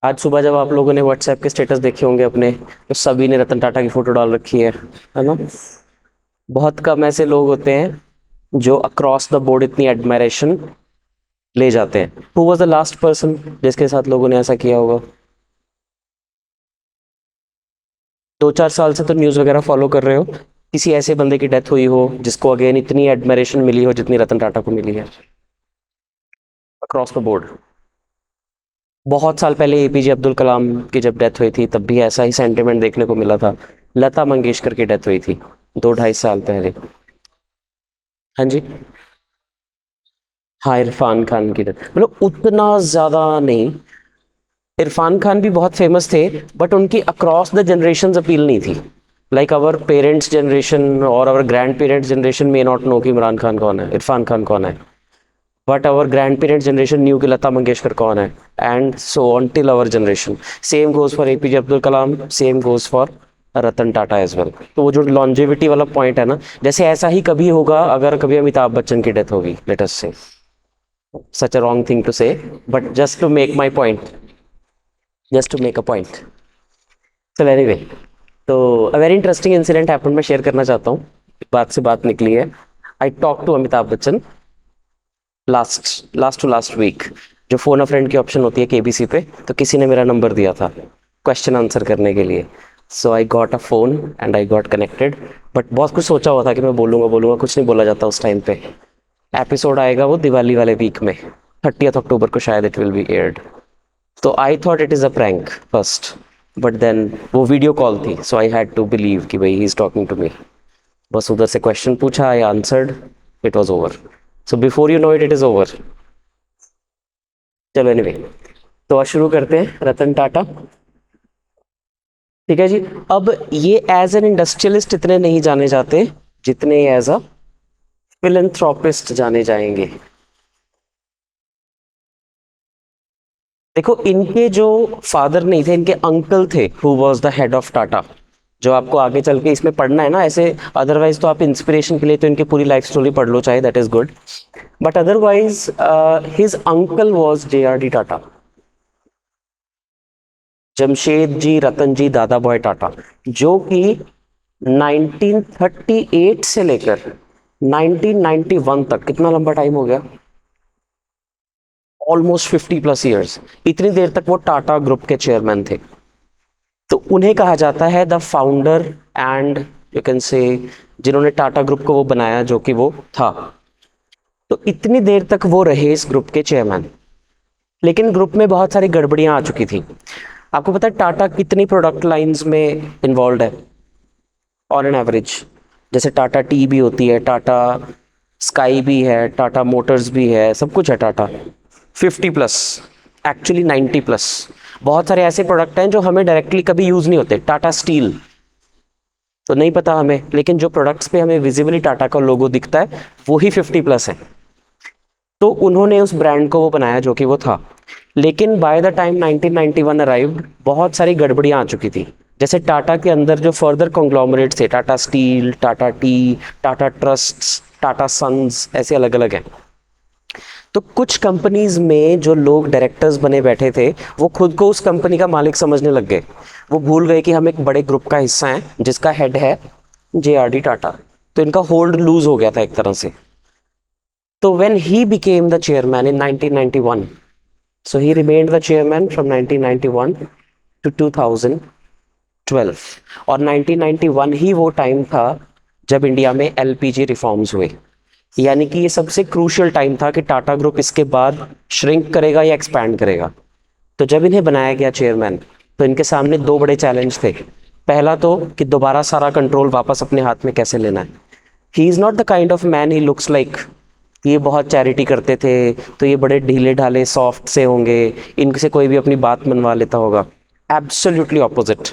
आज सुबह जब आप लोगों ने व्हाट्सएप के स्टेटस देखे होंगे अपने, तो सभी ने रतन टाटा की फोटो डाल रखी है ना। बहुत कम ऐसे लोग होते हैं जो अक्रॉस द बोर्ड इतनी एडमायरेशन ले जाते हैं। Who was the last person जिसके साथ लोगों ने ऐसा किया होगा? 2-4 साल से तो न्यूज़ वगैरह फॉलो कर रहे हो, किसी ऐसे बंदे की डेथ हुई हो जिसको अगेन इतनी एडमायरेशन मिली हो जितनी रतन टाटा को मिली है अक्रॉस द बोर्ड? बहुत साल पहले एपीजे अब्दुल कलाम की जब डेथ हुई थी तब भी ऐसा ही सेंटिमेंट देखने को मिला था। लता मंगेशकर की डेथ हुई थी 2-2.5 साल पहले। हाँ जी। हाँ, इरफान खान की डेथ मतलब उतना ज़्यादा नहीं। इरफान खान भी बहुत फेमस थे, बट उनकी अक्रॉस द जनरेशन अपील नहीं थी। लाइक आवर पेरेंट्स जनरेशन और our grand parents generation may not know कि इमरान खान कौन है, इरफान खान कौन है, but our grand parents generation knew कि लता मंगेशकर कौन है, and so on till our generation. Same goes for APJ Abdul Kalam, same goes for Ratan Tata as well. तो वो जो लॉन्जेविटी वाला पॉइंट है ना, जैसे ऐसा ही कभी होगा अगर कभी अमिताभ बच्चन की डेथ होगी, let us say. Such a wrong thing to say, but just to make my point, just to make a point. चल एनीवे, तो a very interesting incident happen, मैं शेयर करना चाहता हूँ। बात से बात निकली है। I talk to Amitabh Bachchan last to last week. जो फोन अ फ्रेंड की ऑप्शन होती है केबीसी पे, तो किसी ने मेरा नंबर दिया था क्वेश्चन आंसर करने के लिए। So I got a phone and I got connected. But बहुत कुछ सोचा हुआ था कि मैं बोलूँगा बोलूँगा, कुछ नहीं बोला जाता उस टाइम पे। एपिसोड आएगा वो दिवाली वाले वीक में, 30 अक्टूबर को शायद इट विल बी एयर्ड। तो I thought it is a prank first, but then वो वीडियो कॉल थी, so I had to believe कि भाई he is talking to me. बस उधर से क्वेश्चन पूछा, I answered, it was over. So before you know it, it is over. चलो anyway, तो आज शुरू करते हैं रतन टाटा। ठीक है जी। अब ये एज एन इंडस्ट्रियलिस्ट इतने नहीं जाने जाते जितने एज अ फिलैंथ्रोपिस्ट जाने जाएंगे। देखो, इनके जो फादर नहीं थे, इनके अंकल थे who was the head of Tata, जो आपको आगे चल के इसमें पढ़ना है ना ऐसे। अदरवाइज तो आप इंस्पिरेशन के लिए तो इनकी पूरी लाइफ स्टोरी पढ़ लो चाहे, that is good. But otherwise his uncle was JRD Tata, Jamshed ji Ratan ji Dadabhoy Tata, जो कि 1938 से लेकर 1991 तक, कितना लंबा टाइम हो गया, ऑलमोस्ट 50+ ईयर्स, इतनी देर तक वो टाटा ग्रुप के चेयरमैन थे। तो उन्हें कहा जाता है the founder and you can say जिन्होंने टाटा ग्रुप को वो बनाया जो कि वो था। तो इतनी देर तक वो रहे इस ग्रुप के चेयरमैन, लेकिन ग्रुप में बहुत सारी गड़बड़ियां आ चुकी थी। आपको पता है टाटा कितनी प्रोडक्ट लाइंस में इन्वॉल्व है ऑन एन एवरेज? जैसे टाटा टी भी होती है, टाटा स्काई भी है, टाटा मोटर्स भी है, सब कुछ है टाटा। 50+, एक्चुअली 90+। बहुत सारे ऐसे प्रोडक्ट हैं जो हमें डायरेक्टली कभी यूज़ नहीं होते। टाटा स्टील तो नहीं पता हमें, लेकिन जो प्रोडक्ट्स पे हमें विजिबली टाटा का लोगो दिखता है वो ही 50+ है। तो उन्होंने उस ब्रांड को वो बनाया जो कि वो था। लेकिन बाय द टाइम 1991 अराइव्ड, बहुत सारी गड़बड़ियाँ आ चुकी थी। जैसे टाटा के अंदर जो फर्दर कॉन्ग्लोमरेट्स थे, Tata Steel, Tata Tea, Tata Trusts, Tata Sons, ऐसे अलग अलग हैं। तो कुछ कंपनीज में जो लोग डायरेक्टर्स बने बैठे थे, वो खुद को उस कंपनी का मालिक समझने लग गए। वो भूल गए कि हम एक बड़े ग्रुप का हिस्सा हैं जिसका हेड है जेआरडी टाटा। तो इनका होल्ड लूज हो गया था एक तरह से। तो when he became the chairman in 1991, so he remained the chairman from 1991 to 2012। और 1991 ही वो टाइम था जब इंडिया में एलपीजी रिफॉर्म्स हुए। यानी कि ये सबसे क्रूशियल टाइम था कि टाटा ग्रुप इसके बाद श्रिंक करेगा या एक्सपैंड करेगा। तो जब इन्हें बनाया गया चेयरमैन, तो इनके सामने दो बड़े चैलेंज थे। पहला तो कि दोबारा सारा कंट्रोल वापस अपने हाथ में कैसे लेना है। He is not the kind of man he looks like. ये बहुत चैरिटी करते थे, तो ये बड़े ढीले ढाले सॉफ्ट से होंगे, इनसे कोई भी अपनी बात मनवा लेता होगा। Absolutely opposite.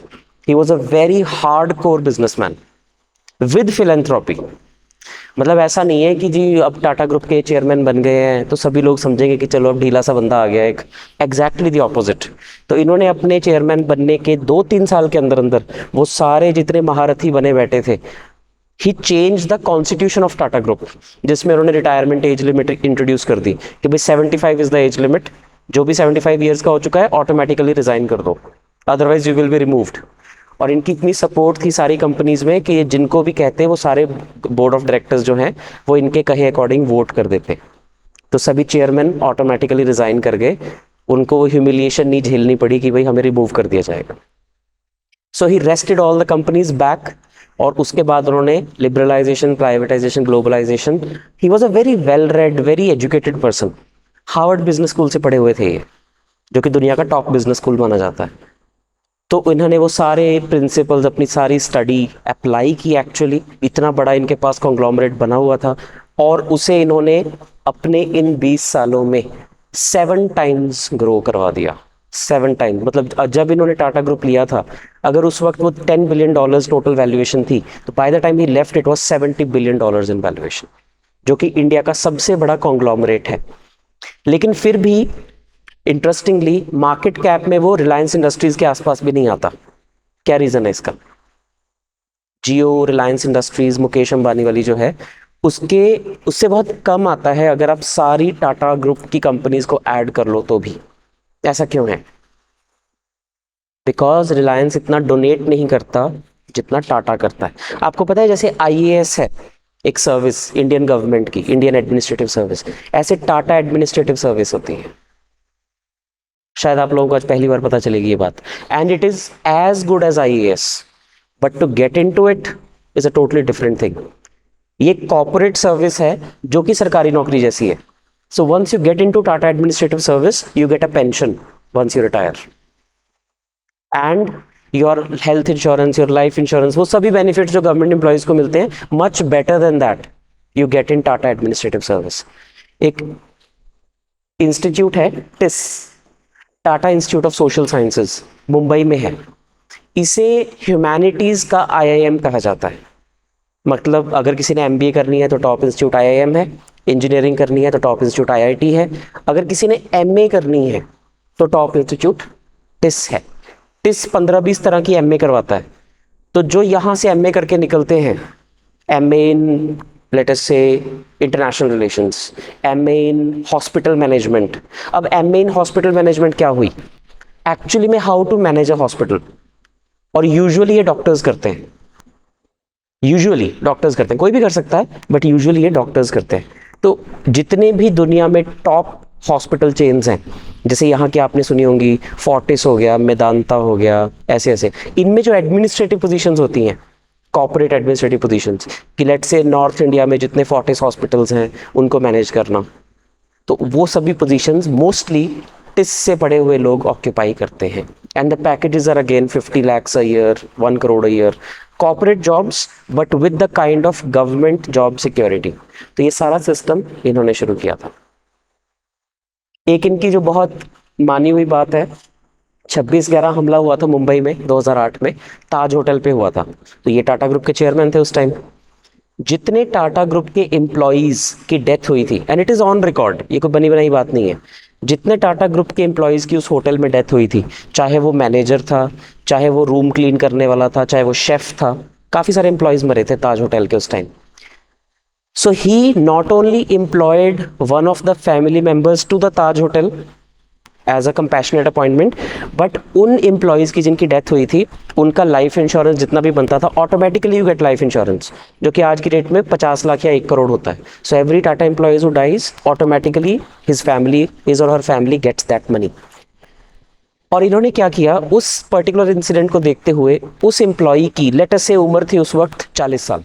He was a very hard core businessman with philanthropy. मतलब ऐसा नहीं है कि जी अब टाटा ग्रुप के चेयरमैन बन गए हैं तो सभी लोग समझेंगे कि चलो अब ढीला सा बंदा आ गया एक। Exactly the opposite. तो इन्होंने अपने चेयरमैन बनने के 2-3 साल के अंदर अंदर वो सारे जितने महारथी बने बैठे थे, he change the constitution of Tata group, जिसमें उन्होंने रिटायरमेंट एज लिमिट इंट्रोड्यूस कर दी कि भाई 75 इज द एज लिमिट, जो भी 75 ईयर्स का हो चुका है ऑटोमेटिकली रिजाइन कर दो, otherwise you will be removed. और इनकी इतनी सपोर्ट थी सारी कंपनीज में कि जिनको भी कहते वो सारे बोर्ड ऑफ डायरेक्टर्स जो हैं वो इनके कहे अकॉर्डिंग वोट कर देते। तो सभी चेयरमैन ऑटोमेटिकली रिजाइन कर गए, उनको वो ह्यूमिलिएशन नहीं झेलनी पड़ी कि भाई हमें रिमूव कर दिया जाएगा। So he wrested all the companies back, और उसके बाद उन्होंने liberalisation, privatisation, globalisation. He was a very well read, very educated person. Harvard Business School से पढ़े हुए थे ये, जो कि दुनिया का टॉप बिजनेस स्कूल माना जाता है। तो इन्होंने वो सारे प्रिंसिपल्स, अपनी सारी स्टडी अप्लाई की। एक्चुअली इतना बड़ा इनके पास कॉन्ग्लोमरेट बना हुआ था, और उसे इन्होंने अपने इन 20 सालों में 7 टाइम्स ग्रो करवा दिया। 7 टाइम्स, मतलब जब इन्होंने टाटा ग्रुप लिया था, अगर उस वक्त वो $10 बिलियन टोटल वैल्यूएशन थी, तो by the time he left it was $70 billion in valuation, जो कि इंडिया का सबसे बड़ा कॉन्ग्लोमरेट है। लेकिन फिर भी इंटरेस्टिंगली मार्केट कैप में वो रिलायंस इंडस्ट्रीज के आसपास भी नहीं आता। क्या रीजन है इसका? जियो, रिलायंस इंडस्ट्रीज, मुकेश अंबानी वाली जो है, उससे बहुत कम आता है अगर आप सारी टाटा ग्रुप की कंपनीज को ऐड कर लो तो भी। ऐसा क्यों है? बिकॉज रिलायंस इतना डोनेट नहीं करता जितना टाटा करता है। आपको पता है जैसे आईएएस है एक सर्विस इंडियन गवर्नमेंट की, इंडियन एडमिनिस्ट्रेटिव सर्विस, ऐसे टाटा एडमिनिस्ट्रेटिव सर्विस होती है। शायद आप लोगों को आज पहली बार पता चलेगी ये बात। And it is as good as IAS, but to get into it is a totally different thing. ये कॉर्पोरेट सर्विस है जो कि सरकारी नौकरी जैसी है। So once you get into Tata Administrative Service, you get a pension once you retire, and your health insurance, your life insurance, वो सभी बेनिफिट्स जो गवर्नमेंट एम्प्लॉयज को मिलते हैं, much better than that you get in Tata Administrative Service. एक institute है TISS, Tata Institute of Social Sciences, Mumbai में है। इसे ह्यूमैनिटीज का आईआईएम कहा जाता है। मतलब अगर किसी ने एमबीए करनी है तो टॉप इंस्टीट्यूट आईआईएम है, इंजीनियरिंग करनी है तो टॉप इंस्टीट्यूट आईआईटी है, अगर किसी ने एमए करनी है तो टॉप इंस्टीट्यूट टिस है। टिस 15-20 तरह की एमए करवाता है। तो जो यहाँ से एमए करके निकलते हैं, MA in let us say international relations, MA in hospital management. अब एमए इन हॉस्पिटल मैनेजमेंट क्या हुई? एक्चुअली में how to manage a hospital, और यूजुअली ये डॉक्टर्स करते हैं। कोई भी कर सकता है, बट यूजुअली ये डॉक्टर्स करते हैं। तो जितने भी दुनिया में टॉप हॉस्पिटल चेन्स हैं, जैसे यहाँ की आपने सुनी होंगी, फोर्टिस हो गया, मेदांता हो गया, ऐसे ऐसे, इनमें जो एडमिनिस्ट्रेटिव पोजीशंस होती हैं, कॉर्पोरेट एडमिनिस्ट्रेटिव पोजीशंस, कि लेट्स से नॉर्थ इंडिया में जितने फोर्टिस हॉस्पिटल्स हैं उनको मैनेज करना, तो वो सभी पोजीशंस मोस्टली टिस से पढ़े हुए लोग ऑक्यूपाई करते हैं। And the packages are again 50 lakhs a year, 1 crore a year, corporate jobs but with the kind of government job security. तो ये सारा सिस्टम इन्होंने शुरू किया था। एक इनकी जो बहुत मानी हुई बात है, 26/11 हमला हुआ था मुंबई में 2008 में, ताज होटल पे हुआ था। तो ये टाटा ग्रुप के चेयरमैन थे उस टाइम। जितने टाटा ग्रुप के एम्प्लॉयज की डेथ हुई थी, and it is on record, ये कोई बनी बनाई बात नहीं है, जितने टाटा ग्रुप के एम्प्लॉयज की उस होटल में डेथ हुई थी, चाहे वो मैनेजर था, चाहे वो रूम क्लीन करने वाला था, चाहे वो शेफ था, काफी सारे एम्प्लॉयज मरे थे ताज होटल के उस time. So he not only employed one of the family members to the Taj Hotel as a compassionate appointment, but उन एम्प्लॉयज़ की जिनकी डेथ हुई थी, उनका लाइफ इंश्योरेंस जितना भी बनता था, automatically you get life insurance, जो कि आज की डेट में 50 लाख या 1 करोड़ होता है। So every Tata employees who dies, automatically his और her family gets that money. और इन्होंने क्या किया, उस पर्टिकुलर इंसिडेंट को देखते हुए उस एम्प्लॉय की लेट अस से उम्र थी उस वक्त 40 साल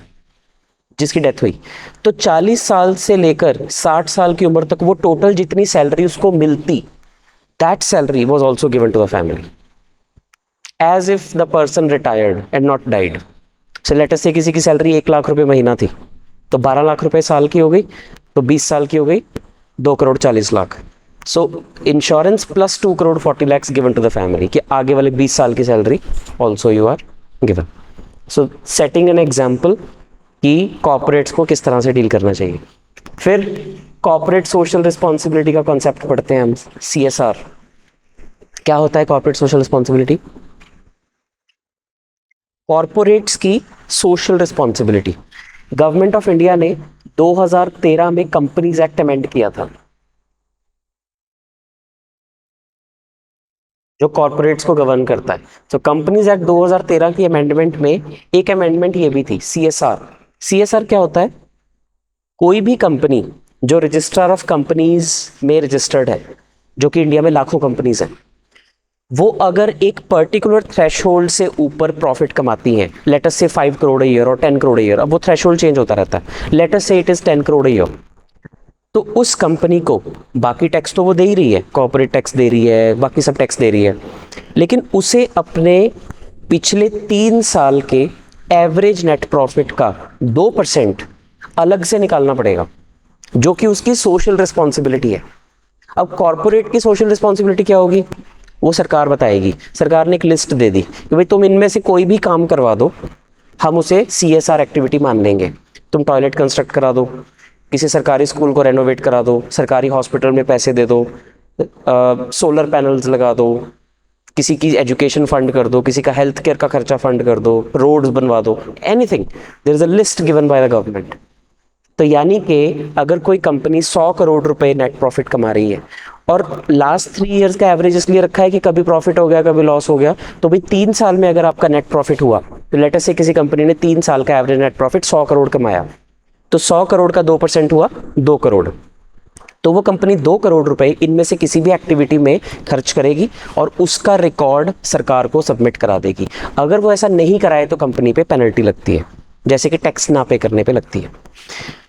जिसकी डेथ हुई, तो 40 साल से लेकर 60 साल की उम्र तक वो टोटल जितनी सैलरी उसको मिलती, that salary was also given to the family as if the person retired and not died. So let us say किसी की सैलरी 1 लाख रुपए महीना थी, तो 12 लाख रुपए साल की हो गई, तो 20 साल की हो गई 2 crore 40 lakh. So insurance plus 2 crore 40 lakhs given to the family, कि आगे वाले 20 साल की salary also you are given. So setting an example कि कॉर्पोरेट्स को किस तरह से डील करना चाहिए। फिर कॉर्पोरेट सोशल रिस्पॉन्सिबिलिटी का कॉन्सेप्ट पढ़ते हैं हम, CSR। क्या होता है कॉर्पोरेट सोशल रिस्पॉन्सिबिलिटी? कॉर्पोरेट्स की social responsibility, government of India ने 2013 में कंपनीज एक्ट अमेंड किया था। जो कॉर्पोरेट्स को गवर्न करता है। तो कंपनीज एक्ट 2013 की अमेंडमेंट में एक अमेंडमेंट ये भी थी, सीएसआर। सीएसआर क्या होता है? कोई भी कंपनी जो रजिस्ट्रार ऑफ कंपनीज में रजिस्टर्ड है, जो कि इंडिया में लाखों कंपनीज हैं, वो अगर एक पर्टिकुलर थ्रेशोल्ड से ऊपर प्रॉफिट कमाती हैं, लेट अस से 5 करोड़ ईयर और 10 करोड़ ईयर, अब वो थ्रेशोल्ड चेंज होता रहता है, लेट अस से इट इज 10 करोड़ ईयर, तो उस कंपनी को बाकी टैक्स तो वो दे ही रही है, कॉर्पोरेट टैक्स दे रही है, बाकी सब टैक्स दे रही है, लेकिन उसे अपने पिछले 3 साल के एवरेज नेट प्रॉफिट का 2% अलग से निकालना पड़ेगा, जो कि उसकी सोशल रिस्पॉन्सिबिलिटी है। अब कॉर्पोरेट की सोशल रिस्पॉन्सिबिलिटी क्या होगी, वो सरकार बताएगी। सरकार ने एक लिस्ट दे दी कि भाई तुम इनमें से कोई भी काम करवा दो, हम उसे सीएसआर एक्टिविटी मान लेंगे। तुम टॉयलेट कंस्ट्रक्ट करा दो, किसी सरकारी स्कूल को रेनोवेट करा दो, सरकारी हॉस्पिटल में पैसे दे दो, सोलर पैनल्स लगा दो, किसी की एजुकेशन फंड कर दो, किसी का हेल्थ केयर का खर्चा फंड कर दो, रोड्स बनवा दो, anything, there is a list given by the government. तो यानी कि अगर कोई कंपनी 100 करोड़ रुपए नेट प्रॉफिट कमा रही है और लास्ट 3 इयर्स का एवरेज इसलिए रखा है कि कभी प्रॉफिट हो गया कभी लॉस हो गया, तो भाई 3 साल में अगर आपका नेट प्रॉफिट हुआ, तो लेट अस से किसी कंपनी ने 3 साल का एवरेज नेट प्रॉफिट 100 करोड़ कमाया, तो 100 करोड़ का 2% हुआ 2 करोड़, तो वो कंपनी 2 करोड़ रुपए इनमें से किसी भी एक्टिविटी में खर्च करेगी और उसका रिकॉर्ड सरकार को सबमिट करा देगी। अगर वो ऐसा नहीं कराए तो कंपनी पे पेनल्टी लगती है, जैसे कि टैक्स ना पे करने पे लगती है।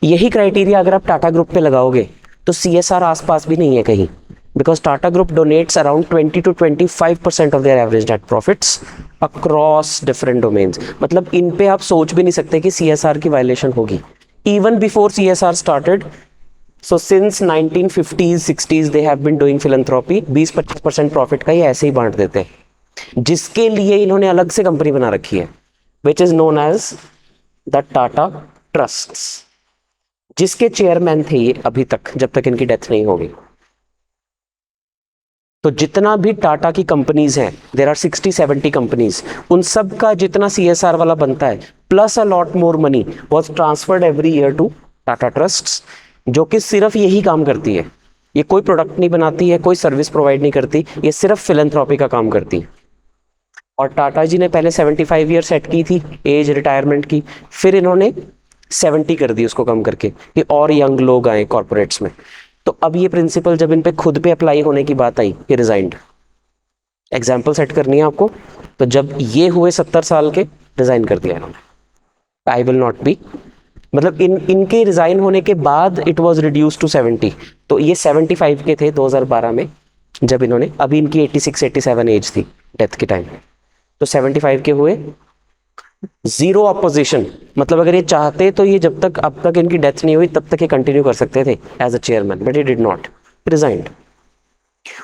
यही क्राइटेरिया अगर आप टाटा ग्रुप पे लगाओगे तो सीएसआर आसपास भी नहीं है कहीं, because Tata group donates around 20 to 25% of their average net profits across different domains. मतलब इन पे आप सोच भी नहीं सकते कि सीएसआर की वायलेशन होगी। Even before CSR started, so since 1950s 60s they have been doing philanthropy. 20-25% profit का ये ऐसे ही बांट देते हैं, जिसके लिए इन्होंने अलग से कंपनी बना रखी है, which is known as the Tata Trusts, जिसके चेयरमैन थे ये अभी तक, जब तक इनकी डेथ नहीं होगी। तो जितना भी टाटा की कंपनीज हैं, देयर आर 60-70 कंपनीज, उन सब का जितना सीएसआर वाला बनता है plus a lot more money was transferred every year to Tata Trusts, जो कि सिर्फ यही काम करती है। ये कोई प्रोडक्ट नहीं बनाती है, कोई सर्विस प्रोवाइड नहीं करती, ये सिर्फ फिलैंथ्रोपी का काम करती है। और टाटा जी ने पहले 75 ईयर सेट की थी एज रिटायरमेंट की, फिर इन्होंने 70 कर दी उसको कम करके कि और यंग लोग आए कॉर्पोरेट्स में। तो अब ये प्रिंसिपल जब इन पे खुद पे अप्लाई होने की बात आई, ये रिजाइंड। एग्जाम्पल सेट करनी है आपको, तो जब ये हुए 70 साल के, रिजाइन कर दिया इन्होंने, आई विल नॉट बी, मतलब इनके रिजाइन होने के बाद इट वाज रिड्यूस टू 70। तो ये 75 के थे 2012 में जब इन्होंने, अभी इनकी 86-87 एज थी डेथ के टाइम, तो 75 के हुए। जीरो अपोजिशन, मतलब अगर ये चाहते तो ये जब तक अब तक इनकी डेथ नहीं हुई तब तक ये कंटिन्यू कर सकते थे as a chairman, but he did not, resigned.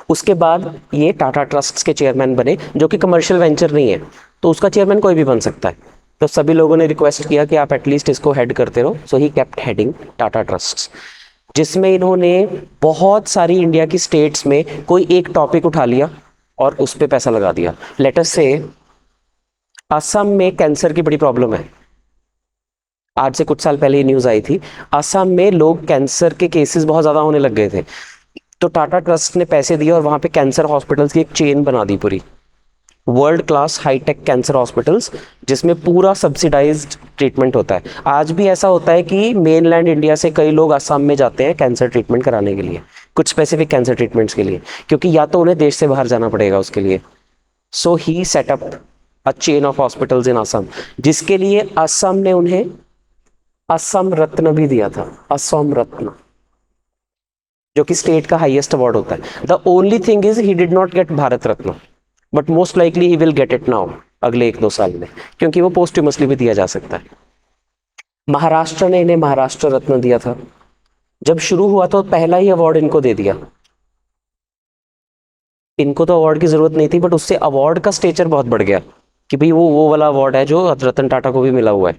उसके बाद ये टाटा ट्रस्ट्स के चेयरमैन बने, जो कि कमर्शियल वेंचर नहीं है, तो उसका चेयरमैन कोई भी बन सकता है। तो सभी लोगों ने रिक्वेस्ट किया कि आप एटलीस्ट इसको हेड करते रहो, so he kept heading Tata trusts, जिसमें इन्होंने बहुत सारी इंडिया की स्टेट्स में कोई एक टॉपिक उठा लिया और उस पर पैसा लगा दिया। लेट अस से असम में कैंसर की बड़ी प्रॉब्लम है, आज से कुछ साल पहले ये न्यूज़ आई थी, असम में लोग कैंसर के केसेस बहुत ज़्यादा होने लग गए थे, तो टाटा ट्रस्ट ने पैसे दिए और वहाँ पे कैंसर हॉस्पिटल्स की एक चेन बना दी, पूरी world class high tech cancer hospitals, जिसमें पूरा सब्सिडाइज्ड ट्रीटमेंट होता है। आज भी ऐसा होता है कि मेनलैंड इंडिया से कई लोग असम में जाते हैं कैंसर ट्रीटमेंट कराने के लिए, कुछ स्पेसिफिक कैंसर ट्रीटमेंट्स के लिए, क्योंकि या तो उन्हें देश से बाहर जाना पड़ेगा उसके लिए। So he set up a chain of hospitals in Assam, जिसके लिए असम ने उन्हें असम रत्न भी दिया था, असम रत्न, जो कि स्टेट का हाईएस्ट अवार्ड होता है। The only thing is he did not gate Bharat Ratna, but most likely he will get it now अगले 1-2 साल में, क्योंकि वो पोस्ट्यूमसली भी दिया जा सकता है। महाराष्ट्र ने इन्हें महाराष्ट्र रत्न दिया था, जब शुरू हुआ तो पहला ही अवार्ड इनको दे दिया। इनको तो अवार्ड की जरूरत नहीं थी, बट उससे अवार्ड का स्टेचर बहुत बढ़ गया कि भाई वो वाला अवार्ड है जो रतन टाटा को भी मिला हुआ है।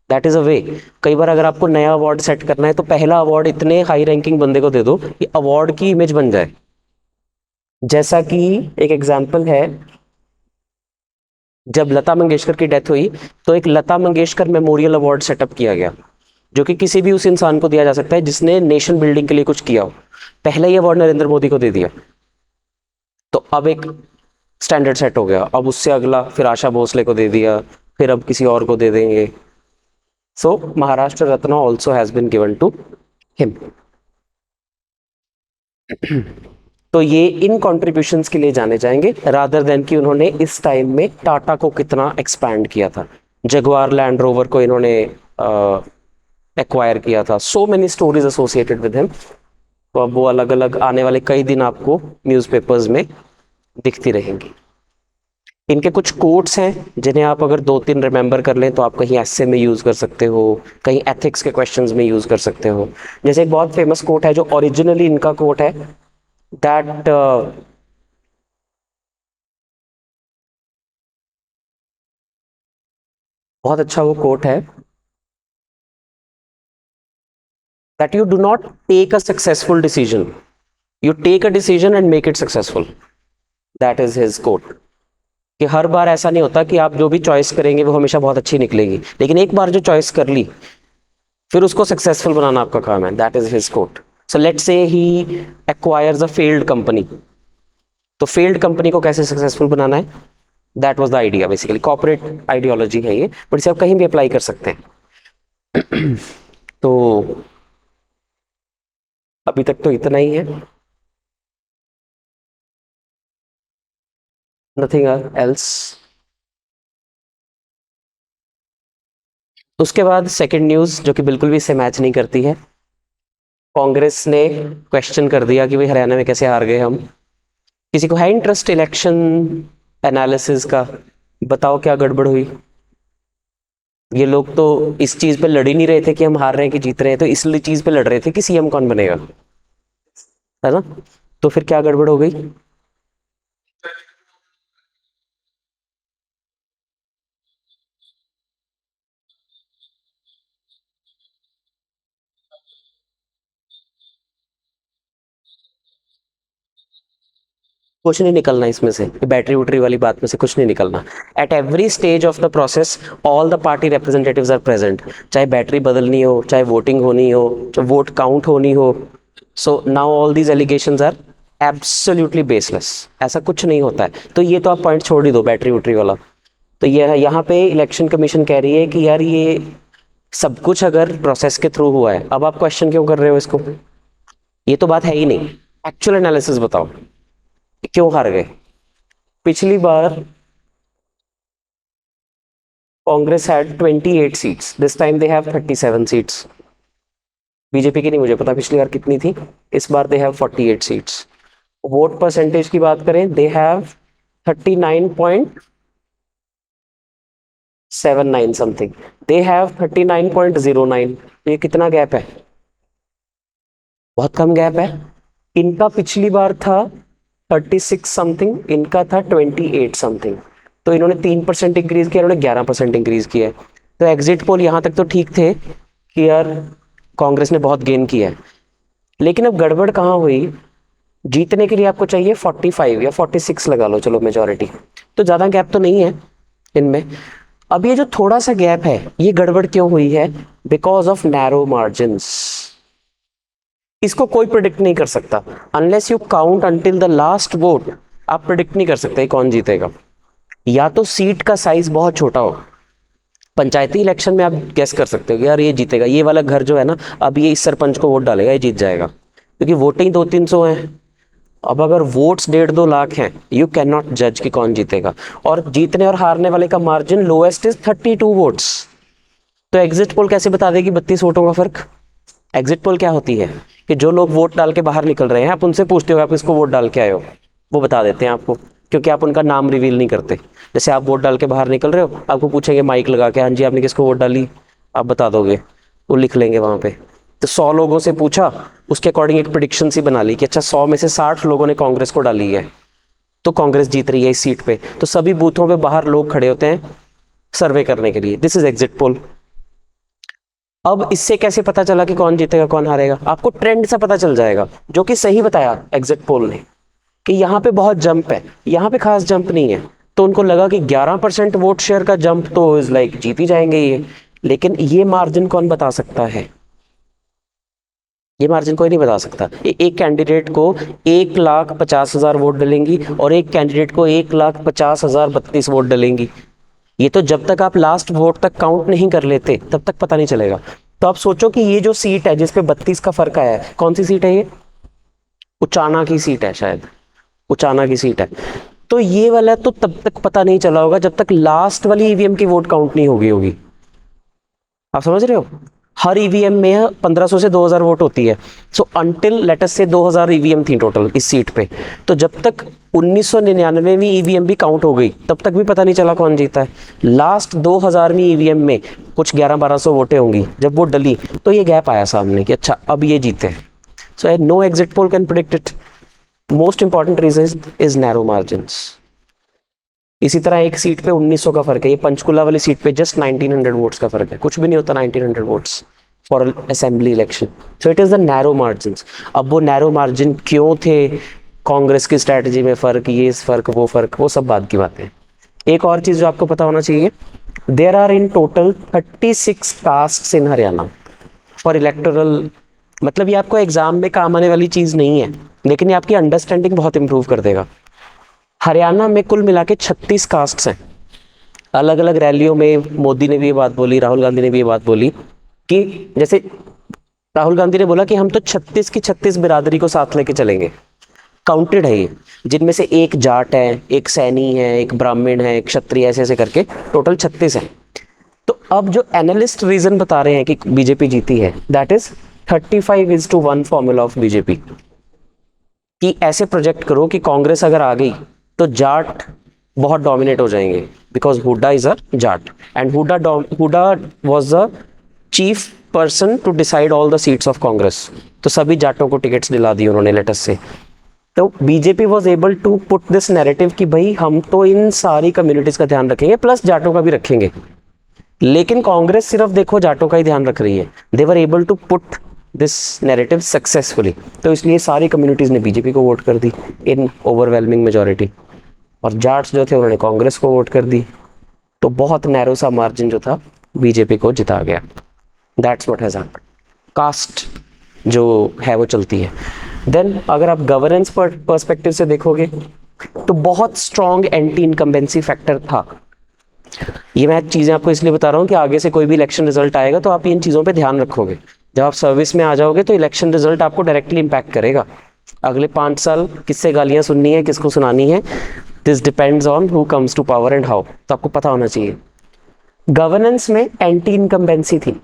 दैट इज अ वे। कई बार अगर आपको नया अवार्ड सेट करना है तो पहला अवार्ड इतने हाई रैंकिंग बंदे को दे दो कि अवार्ड की इमेज बन जाए। जैसा कि एक एग्जाम्पल है, जब लता मंगेशकर की डेथ हुई तो एक Lata Mangeshkar memorial award setup किया गया, जो कि किसी भी उस इंसान को दिया जा सकता है जिसने नेशन बिल्डिंग के लिए कुछ किया हो। पहला ही अवार्ड नरेंद्र मोदी को दे दिया। तो अब एक स्टैंडर्ड सेट हो गया, अब उससे अगला फिर आशा भोसले को दे दिया, फिर अब किसी और को दे देंगे। So Maharashtra Ratna also has been given to him. तो ये इन कॉन्ट्रीब्यूशंस के लिए जाने जाएंगे, रादर देन कि उन्होंने इस टाइम में टाटा को कितना एक्सपैंड किया था। जगुआर लैंड रोवर को इन्होंने एक्वायर किया था। So many stories associated with him. तो अब वो अलग अलग आने वाले कई दिन आपको न्यूज़पेपर्स में दिखती रहेंगी। इनके कुछ कोट्स हैं जिन्हें आप अगर 2-3 रिमेंबर कर लें तो आप कहीं ऐसे में यूज़ कर सकते हो, कहीं एथिक्स के क्वेश्चंस में यूज़ कर सकते हो। जैसे एक बहुत फेमस कोट है जो ओरिजिनली इनका कोट है, दैट बहुत अच्छा वो कोट है, that you do not take a successful decision, you take a decision and make it successful. That is his quote. कि हर बार ऐसा नहीं होता कि आप जो भी चॉइस करेंगे वो हमेशा बहुत अच्छी निकलेगी, लेकिन एक बार जो चॉइस कर ली फिर उसको सक्सेसफुल बनाना आपका काम है। That is his quote. So let's say he acquires a failed company, तो फेल्ड कंपनी को कैसे सक्सेसफुल बनाना है, that was the idea. Basically corporate ideology है ये, बट इसे आप कहीं भी अप्लाई कर सकते हैं। तो अभी तक तो इतना ही है, नथिंग एल्स। उसके बाद सेकंड न्यूज़ जो कि बिल्कुल भी इससे मैच नहीं करती है, कांग्रेस ने क्वेश्चन कर दिया कि भाई हरियाणा में कैसे हार गए हम। किसी को है इंटरेस्ट इलेक्शन एनालिसिस का? बताओ क्या गड़बड़ हुई। ये लोग तो इस चीज पे लड़ ही नहीं रहे थे कि हम हार रहे हैं कि जीत रहे हैं, तो इसलिए चीज पे लड़ रहे थे कि सीएम कौन बनेगा, है ना। तो फिर क्या गड़बड़ हो गई? कुछ नहीं निकलना इसमें से, बैटरी वुटरी वाली बात में से कुछ नहीं निकलना। At every stage of the process all the party representatives are present, चाहे बैटरी बदलनी हो, चाहे वोटिंग होनी हो, चाहे वोट काउंट होनी हो। So now all these allegations are absolutely baseless, ऐसा कुछ नहीं होता है। तो ये तो आप पॉइंट छोड़ ही दो बैटरी वुटरी वाला। तो ये यहाँ पे इलेक्शन कमीशन कह रही है कि यार ये सब कुछ अगर प्रोसेस के थ्रू हुआ है, अब आप क्वेश्चन क्यों कर रहे हो इसको? ये तो बात है ही नहीं। एक्चुअल एनालिसिस बताओ क्यों हार गए। पिछली बार Congress had 28 seats, this time they have 37 seats. BJP की नहीं मुझे पता पिछली बार कितनी थी, इस बार they have 48 seats. Vote percentage की बात करें, they have 39.79 something, they have 39.09। ये कितना गैप है? बहुत कम गैप है। इनका पिछली बार था 36 समथिंग, इनका था 28 समथिंग। तो इन्होंने 3% इंक्रीज किया, इन्होंने 11% इंक्रीज किया है। तो एग्जिट पोल यहाँ तक तो ठीक थे कि यार कांग्रेस ने बहुत गेन किया है, लेकिन अब गड़बड़ कहाँ हुई? जीतने के लिए आपको चाहिए 45 या 46 लगा लो, चलो मेजोरिटी, तो ज़्यादा गैप तो नहीं है इनमें। अब ये जो थोड़ा सा गैप है ये गड़बड़ क्यों हुई है? Because of narrow margins. इसको कोई प्रिडिक्ट नहीं कर सकता unless you count until the last vote. आप प्रिडिक्ट नहीं कर सकते कौन जीतेगा। या तो सीट का साइज बहुत छोटा हो, पंचायती इलेक्शन में आप गेस कर सकते हो कि यार ये जीतेगा, ये वाला घर जो है ना, अब ये इस सरपंच को वोट डालेगा, ये जीत जाएगा, क्योंकि वोटिंग 200-300 है। अब अगर वोट्स 1.5-2 लाख हैं, यू कैन नॉट जज कि कौन जीतेगा। और जीतने और हारने वाले का मार्जिन लोएस्ट इज 32 वोट्स। तो एग्जिट पोल कैसे बता देगी 32 वोटों का फर्क? एग्जिट पोल क्या होती है कि जो लोग वोट डाल के बाहर निकल रहे हैं, आप उनसे पूछते हो आप किसको वोट डाल के आए हो, वो बता देते हैं आपको, क्योंकि आप उनका नाम रिवील नहीं करते। जैसे आप वोट डाल के बाहर निकल रहे हो, आपको पूछेंगे माइक लगा के, हाँ जी आपने किसको वोट डाली, आप बता दोगे, वो लिख लेंगे वहाँ पे। तो 100 लोगों से पूछा, उसके अकॉर्डिंग एक प्रिडिक्शन सी बना ली कि अच्छा 100 में से 60 लोगों ने कांग्रेस को डाली है, तो कांग्रेस जीत रही है इस सीट पे। तो सभी बूथों पे बाहर लोग खड़े होते हैं सर्वे करने के लिए। This is exit poll. अब इससे कैसे पता चला कि कौन जीतेगा कौन हारेगा? आपको ट्रेंड से पता चल जाएगा, जो कि सही बताया एग्जिट पोल ने कि यहाँ पे बहुत जंप है, यहाँ पे खास जंप नहीं है। तो उनको लगा कि 11% वोट शेयर का जंप तो इज लाइक जीत ही जाएंगे ये, लेकिन ये मार्जिन कौन बता सकता है? ये मार्जिन कोई नहीं बता सकता। एक कैंडिडेट को 1,50,000 वोट डलेंगी और एक कैंडिडेट को 1,50,032 वोट डलेंगी। ये तो जब तक आप लास्ट वोट तक काउंट नहीं कर लेते तब तक पता नहीं चलेगा। तो आप सोचो कि ये जो सीट है जिसपे 32 का फर्क आया है, कौन सी सीट है ये? उचाना की सीट है, शायद उचाना की सीट है। तो ये वाला तो तब तक पता नहीं चला होगा जब तक लास्ट वाली ईवीएम की वोट काउंट नहीं होगी। आप समझ रहे हो? हर ईवीएम में 1500 से 2000 वोट होती है। सो अंटिल लेट अस से 2000 ईवीएम थी टोटल इस सीट पे। तो जब तक 1999वीं ईवीएम भी काउंट हो गई तब तक भी पता नहीं चला कौन जीता है। लास्ट 2000वीं ईवीएम में कुछ 1100-1200 वोटें होंगी, जब वो डली तो ये गैप आया सामने कि अच्छा अब ये जीते। So no exit poll can predict it. Most important reason is narrow margins. इसी तरह एक सीट पे 1900 का फर्क है, ये पंचकुला वाली सीट पे जस्ट 1900 वोट्स का फर्क है, कुछ भी नहीं होता 1900 votes for assembly election. So it is the narrow margins. अब वो नैरो मार्जिन क्यों थे, कांग्रेस की स्ट्रैटेजी में फर्क, ये फर्क वो फर्क, वो सब बात की बातें। एक और चीज जो आपको पता होना चाहिए, there are in total 36 castes in Haryana for electoral. मतलब ये आपको एग्जाम में काम आने वाली चीज नहीं है, लेकिन ये आपकी अंडरस्टैंडिंग बहुत इंप्रूव कर देगा। हरियाणा में कुल मिला के 36 कास्ट्स हैं। अलग अलग रैलियों में मोदी ने भी ये बात बोली, राहुल गांधी ने भी ये बात बोली कि जैसे राहुल गांधी ने बोला कि हम तो 36 की 36 बिरादरी को साथ लेके चलेंगे। काउंटेड है ये, जिनमें से एक जाट है, एक सैनी है, एक ब्राह्मण है, एक क्षत्रिय, ऐसे ऐसे करके टोटल 36 है। तो अब जो एनालिस्ट रीजन बता रहे हैं कि बीजेपी जीती है, that is 35:1 formula of BJP. कि ऐसे प्रोजेक्ट करो कि कांग्रेस अगर आ गई तो जाट बहुत डोमिनेट हो जाएंगे, because Hooda is a Jat and Hooda was the chief person to decide all the seats of Congress. तो सभी जाटों को टिकट्स दिला दी उन्होंने लेटस से। तो BJP was able to put this narrative कि भाई हम तो इन सारी कम्युनिटीज का ध्यान रखेंगे प्लस जाटों का भी रखेंगे। लेकिन कांग्रेस सिर्फ देखो जाटों का ही ध्यान रख रही है। They were able to put this narrative successfully. तो इसलिए सारी कम्युनिटीज ने बीजेपी को वोट कर दी इन ओवरवेलमिंग मेजॉरिटी, और जाट्स जो थे उन्होंने कांग्रेस को वोट कर दी। तो बहुत नैरो सा मार्जिन जो था बीजेपी को जिता गया। That's what has happened. Caste जो है वो चलती है। देन अगर आप गवर्नेंस पर्सपेक्टिव से देखोगे तो बहुत स्ट्रॉन्ग एंटी इनकम्बेंसी फैक्टर था। ये मैं चीज़ें आपको इसलिए बता रहा हूँ कि आगे से कोई भी इलेक्शन रिजल्ट आएगा तो आप इन चीज़ों पे ध्यान रखोगे। जब आप सर्विस में आ जाओगे तो इलेक्शन रिजल्ट आपको डायरेक्टली इम्पैक्ट करेगा। अगले 5 साल किससे गालियाँ सुननी है, किसको सुनानी है, this depends on who comes to power and how. तो आपको पता होना चाहिए। गवर्नेंस में एंटी इनकम्बेंसी थी,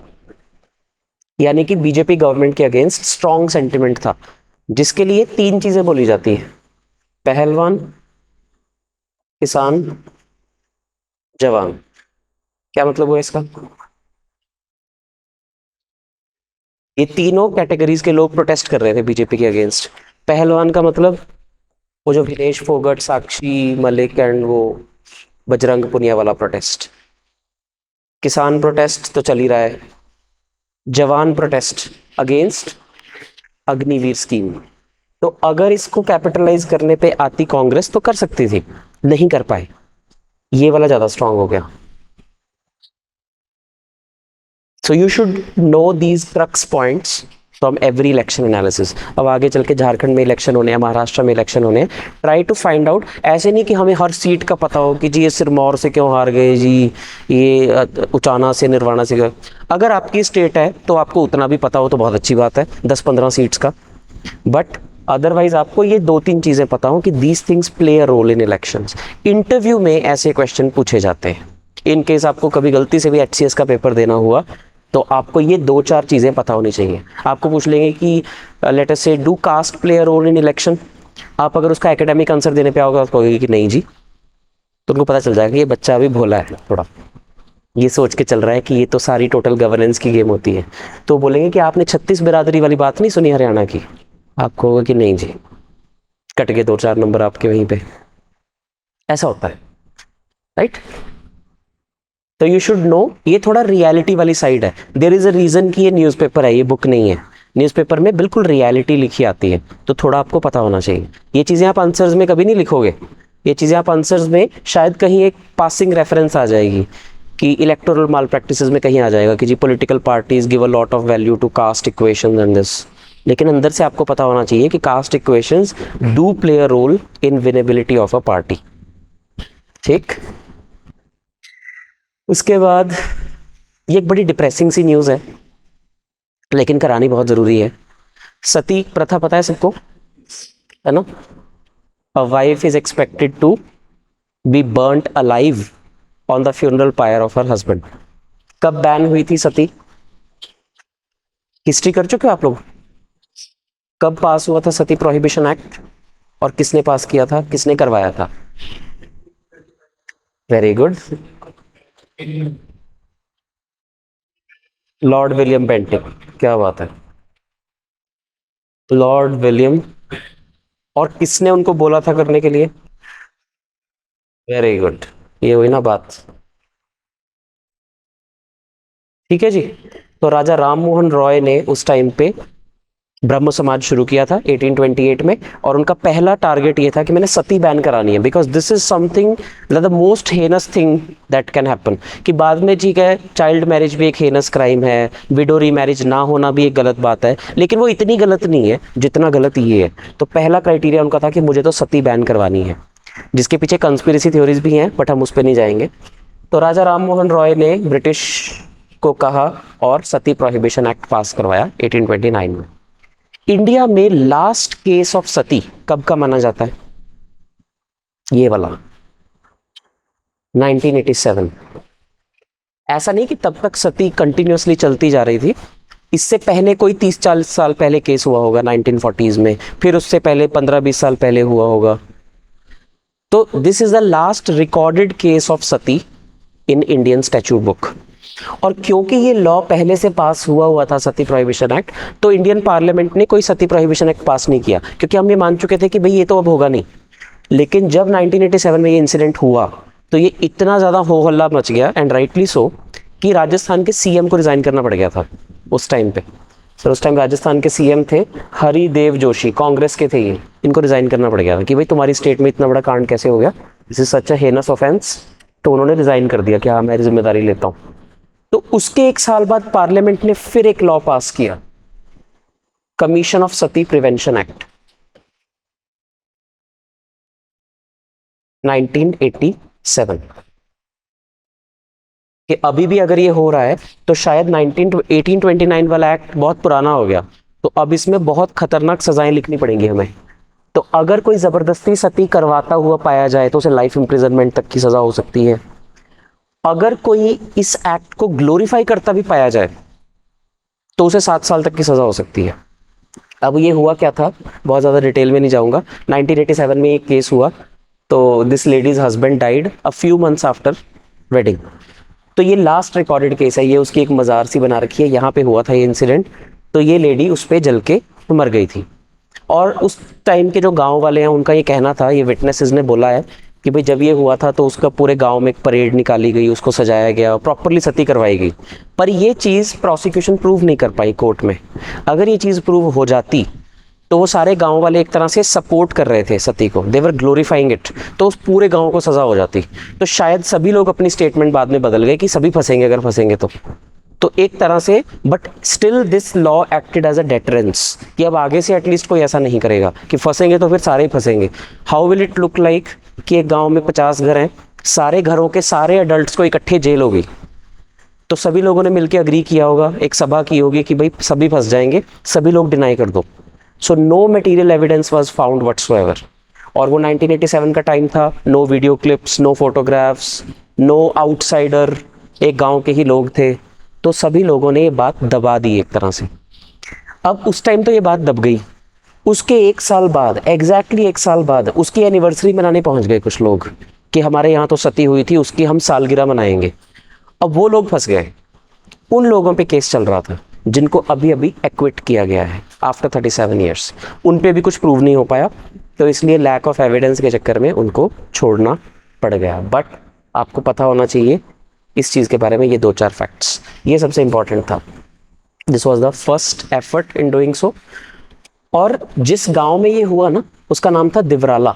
यानी कि बीजेपी गवर्नमेंट के अगेंस्ट स्ट्रॉन्ग सेंटिमेंट था, जिसके लिए 3 चीजें बोली जाती हैं, पहलवान, किसान, जवान। क्या मतलब हुआ इसका? ये तीनों कैटेगरीज के लोग प्रोटेस्ट कर रहे थे बीजेपी के अगेंस्ट। पहलवान का मतलब वो जो विनेश फोगट, साक्षी मलिक एंड वो बजरंग पुनिया वाला प्रोटेस्ट। किसान प्रोटेस्ट तो चल ही रहा है। जवान प्रोटेस्ट अगेंस्ट अग्निवीर स्कीम। तो अगर इसको कैपिटलाइज करने पे आती कांग्रेस तो कर सकती थी, नहीं कर पाए। ये वाला ज्यादा स्ट्रांग हो गया। So you should know these crux points from every election analysis. अब आगे चल के झारखंड में इलेक्शन होने हैं, महाराष्ट्र में इलेक्शन होने हैं, ट्राई टू फाइंड आउट। ऐसे नहीं कि हमें हर सीट का पता हो कि जी ये सिरमौर से क्यों हार गए, जी ये उचाना से, निर्वाणा से। अगर आपकी स्टेट है तो आपको उतना भी पता हो तो बहुत अच्छी बात है, 10-15 सीट्स का। बट अदरवाइज आपको ये 2-3 चीज़ें पता हो कि these things play a role in elections. Interview में ऐसे क्वेश्चन पूछे जाते हैं। इन केस आपको कभी गलती से भी HCS का पेपर देना हुआ तो आपको ये 2-4 चीज़ें पता होनी चाहिए। आपको पूछ लेंगे कि let us say do caste play a role in election. आप अगर उसका एकेडमिक आंसर देने पे आओगे तो कहोगे कि नहीं जी, तो उनको पता चल जाएगा कि ये बच्चा अभी भोला है, थोड़ा ये सोच के चल रहा है कि ये तो सारी टोटल गवर्नेंस की गेम होती है। तो बोलेंगे कि आपने 36 बिरादरी वाली बात नहीं सुनी हरियाणा की। आपको होगा कि नहीं जी, कट गए 2-4 नंबर आपके वहीं पे। ऐसा होता है, राइट? तो यू शुड नो, ये थोड़ा रियलिटी वाली साइड है। देयर इज अ रीजन कि ये न्यूज़पेपर है, ये बुक नहीं है। न्यूज़पेपर में बिल्कुल रियलिटी लिखी आती है, तो थोड़ा आपको पता होना चाहिए। ये चीज़ें आप आंसर्स में कभी नहीं लिखोगे। ये चीज़ें आप आंसर्स में शायद कहीं एक पासिंग रेफरेंस आ जाएगी कि इलेक्टोरल माल प्रैक्टिसेस में कहीं आ जाएगा कि जी political parties give a lot of value to caste equations and this. लेकिन अंदर से आपको पता होना चाहिए कि caste equations do play a role in winnability of a party. ठीक, उसके बाद ये एक बड़ी डिप्रेसिंग सी न्यूज़ है, लेकिन करानी बहुत ज़रूरी है। सती प्रथा पता है सबको, है ना? A wife is expected to be burnt alive on the funeral pyre of her husband. कब बैन हुई थी सती? हिस्ट्री कर चुके हो आप लोग? कब पास हुआ था सती प्रोहिबिशन एक्ट, और किसने पास किया था, किसने करवाया था? Very good, Lord William Bentinck. क्या बात है, लॉर्ड विलियम। और किसने उनको बोला था करने के लिए? वेरी गुड, ये हुई ना बात। ठीक है जी। तो राजा राम मोहन रॉय ने उस टाइम पे ब्रह्म समाज शुरू किया था 1828 में, और उनका पहला टारगेट ये था कि मैंने सती बैन करानी है, because this is something the most heinous thing that can happen. कि बाद में ठीक है, चाइल्ड मैरिज भी एक हेनस क्राइम है, विडो रीमैरिज ना होना भी एक गलत बात है, लेकिन वो इतनी गलत नहीं है जितना गलत ये है। तो पहला क्राइटेरिया उनका था कि मुझे तो सती बैन करवानी है, जिसके पीछे कंस्पिरेसी थ्योरीज भी हैं, बट हम उस पर नहीं जाएंगे। तो राजा राम मोहन रॉय ने ब्रिटिश को कहा और सती प्रोहिबिशन एक्ट पास करवाया 1829 में। इंडिया में लास्ट केस ऑफ सती कब का माना जाता है? ये वाला 1987। ऐसा नहीं कि तब तक सती कंटिन्यूअसली चलती जा रही थी, इससे पहले कोई 30-40 साल पहले केस हुआ होगा 1940s में, फिर उससे पहले 15-20 साल पहले हुआ होगा। तो this is the last recorded case of Sati in Indian statute book. और क्योंकि ये लॉ पहले से पास हुआ हुआ था, सती प्रोहिबिशन एक्ट, तो इंडियन पार्लियामेंट ने कोई सती प्रोहिबिशन एक्ट पास नहीं किया, क्योंकि हम ये मान चुके थे कि भाई ये तो अब होगा नहीं। लेकिन जब 1987 में ये इंसिडेंट हुआ, तो ये इतना ज़्यादा हो हल्ला मच गया, एंड राइटली सो, कि राजस्थान के सीएम को रिजाइन करना पड़ गया था उस टाइम पे। सर उस टाइम राजस्थान के सीएम थे हरिदेव जोशी, कांग्रेस के थे ये, इनको रिजाइन करना पड़ गया था कि भाई तुम्हारी स्टेट में इतना बड़ा कांड कैसे हो गया, this is such a heinous offence. तो उन्होंने रिजाइन कर दिया कि हाँ मैं जिम्मेदारी लेता हूँ। तो उसके एक साल बाद पार्लियामेंट ने फिर एक लॉ पास किया, commission of Sati prevention act 1987। कि अभी भी अगर ये हो रहा है तो शायद 1829 वाला एक्ट बहुत पुराना हो गया, तो अब इसमें बहुत खतरनाक सजाएं लिखनी पड़ेंगी हमें। तो अगर कोई जबरदस्ती सती करवाता हुआ पाया जाए तो उसे लाइफ इंप्रिजनमेंट तक की सजा हो सकती है। अगर कोई इस एक्ट को ग्लोरीफाई करता भी पाया जाए तो उसे 7 साल तक की सजा हो सकती है। अब ये हुआ क्या था, बहुत ज़्यादा डिटेल में नहीं जाऊंगा। 1987 में एक केस हुआ, तो this ladies husband died a few months after wedding. तो ये लास्ट रिकॉर्डेड केस है, ये उसकी एक मज़ार सी बना रखी है, यहाँ पे हुआ था ये इंसिडेंट। तो ये लेडी उस पर जल के मर गई थी। और उस टाइम के जो गांव वाले हैं उनका ये कहना था, ये विटनेसेस ने बोला है कि भाई जब ये हुआ था तो उसका पूरे गांव में एक परेड निकाली गई, उसको सजाया गया, प्रॉपरली सती करवाई गई। पर ये चीज़ प्रोसिक्यूशन प्रूव नहीं कर पाई कोर्ट में। अगर ये चीज़ प्रूव हो जाती तो वो सारे गांव वाले एक तरह से सपोर्ट कर रहे थे सती को, दे वर ग्लोरीफाइंग इट, तो उस पूरे गांव को सज़ा हो जाती। तो शायद सभी लोग अपनी स्टेटमेंट बाद में बदल गए कि सभी फंसेंगे अगर फंसेंगे तो एक तरह से, but still this law acted as a deterrence कि अब आगे से एटलीस्ट कोई ऐसा नहीं करेगा कि फंसेंगे तो फिर सारे ही फंसेंगे। How will it look like कि एक गांव में 50 घर हैं, सारे घरों के सारे अडल्ट्स को इकट्ठे जेल हो गई, तो सभी लोगों ने मिलकर अग्री किया होगा, एक सभा की होगी कि भाई सभी फंस जाएंगे, सभी लोग डिनाई कर दो। So no material evidence was found whatsoever. और वो 1987 का टाइम था, no video clips, no photographs, no outsider, एक गांव के ही लोग थे। तो सभी लोगों ने ये बात दबा दी एक तरह से। अब उस टाइम तो ये बात दब गई, उसके एक साल बाद, एग्जैक्टली एक साल बाद, उसकी एनिवर्सरी मनाने पहुंच गए कुछ लोग कि हमारे यहाँ तो सती हुई थी, उसकी हम सालगिरह मनाएंगे। अब वो लोग फंस गए, उन लोगों पे केस चल रहा था जिनको अभी अभी एक्विट किया गया है आफ्टर 37 ईयर्स। उन पे भी कुछ प्रूव नहीं हो पाया, तो इसलिए लैक ऑफ एविडेंस के चक्कर में उनको छोड़ना पड़ गया। बट आपको पता होना चाहिए इस चीज़ के बारे में, ये 2-4 फैक्ट्स, ये सबसे इंपॉर्टेंट था। This was the first effort in doing so. और जिस गांव में ये हुआ ना, उसका नाम था दिवराला।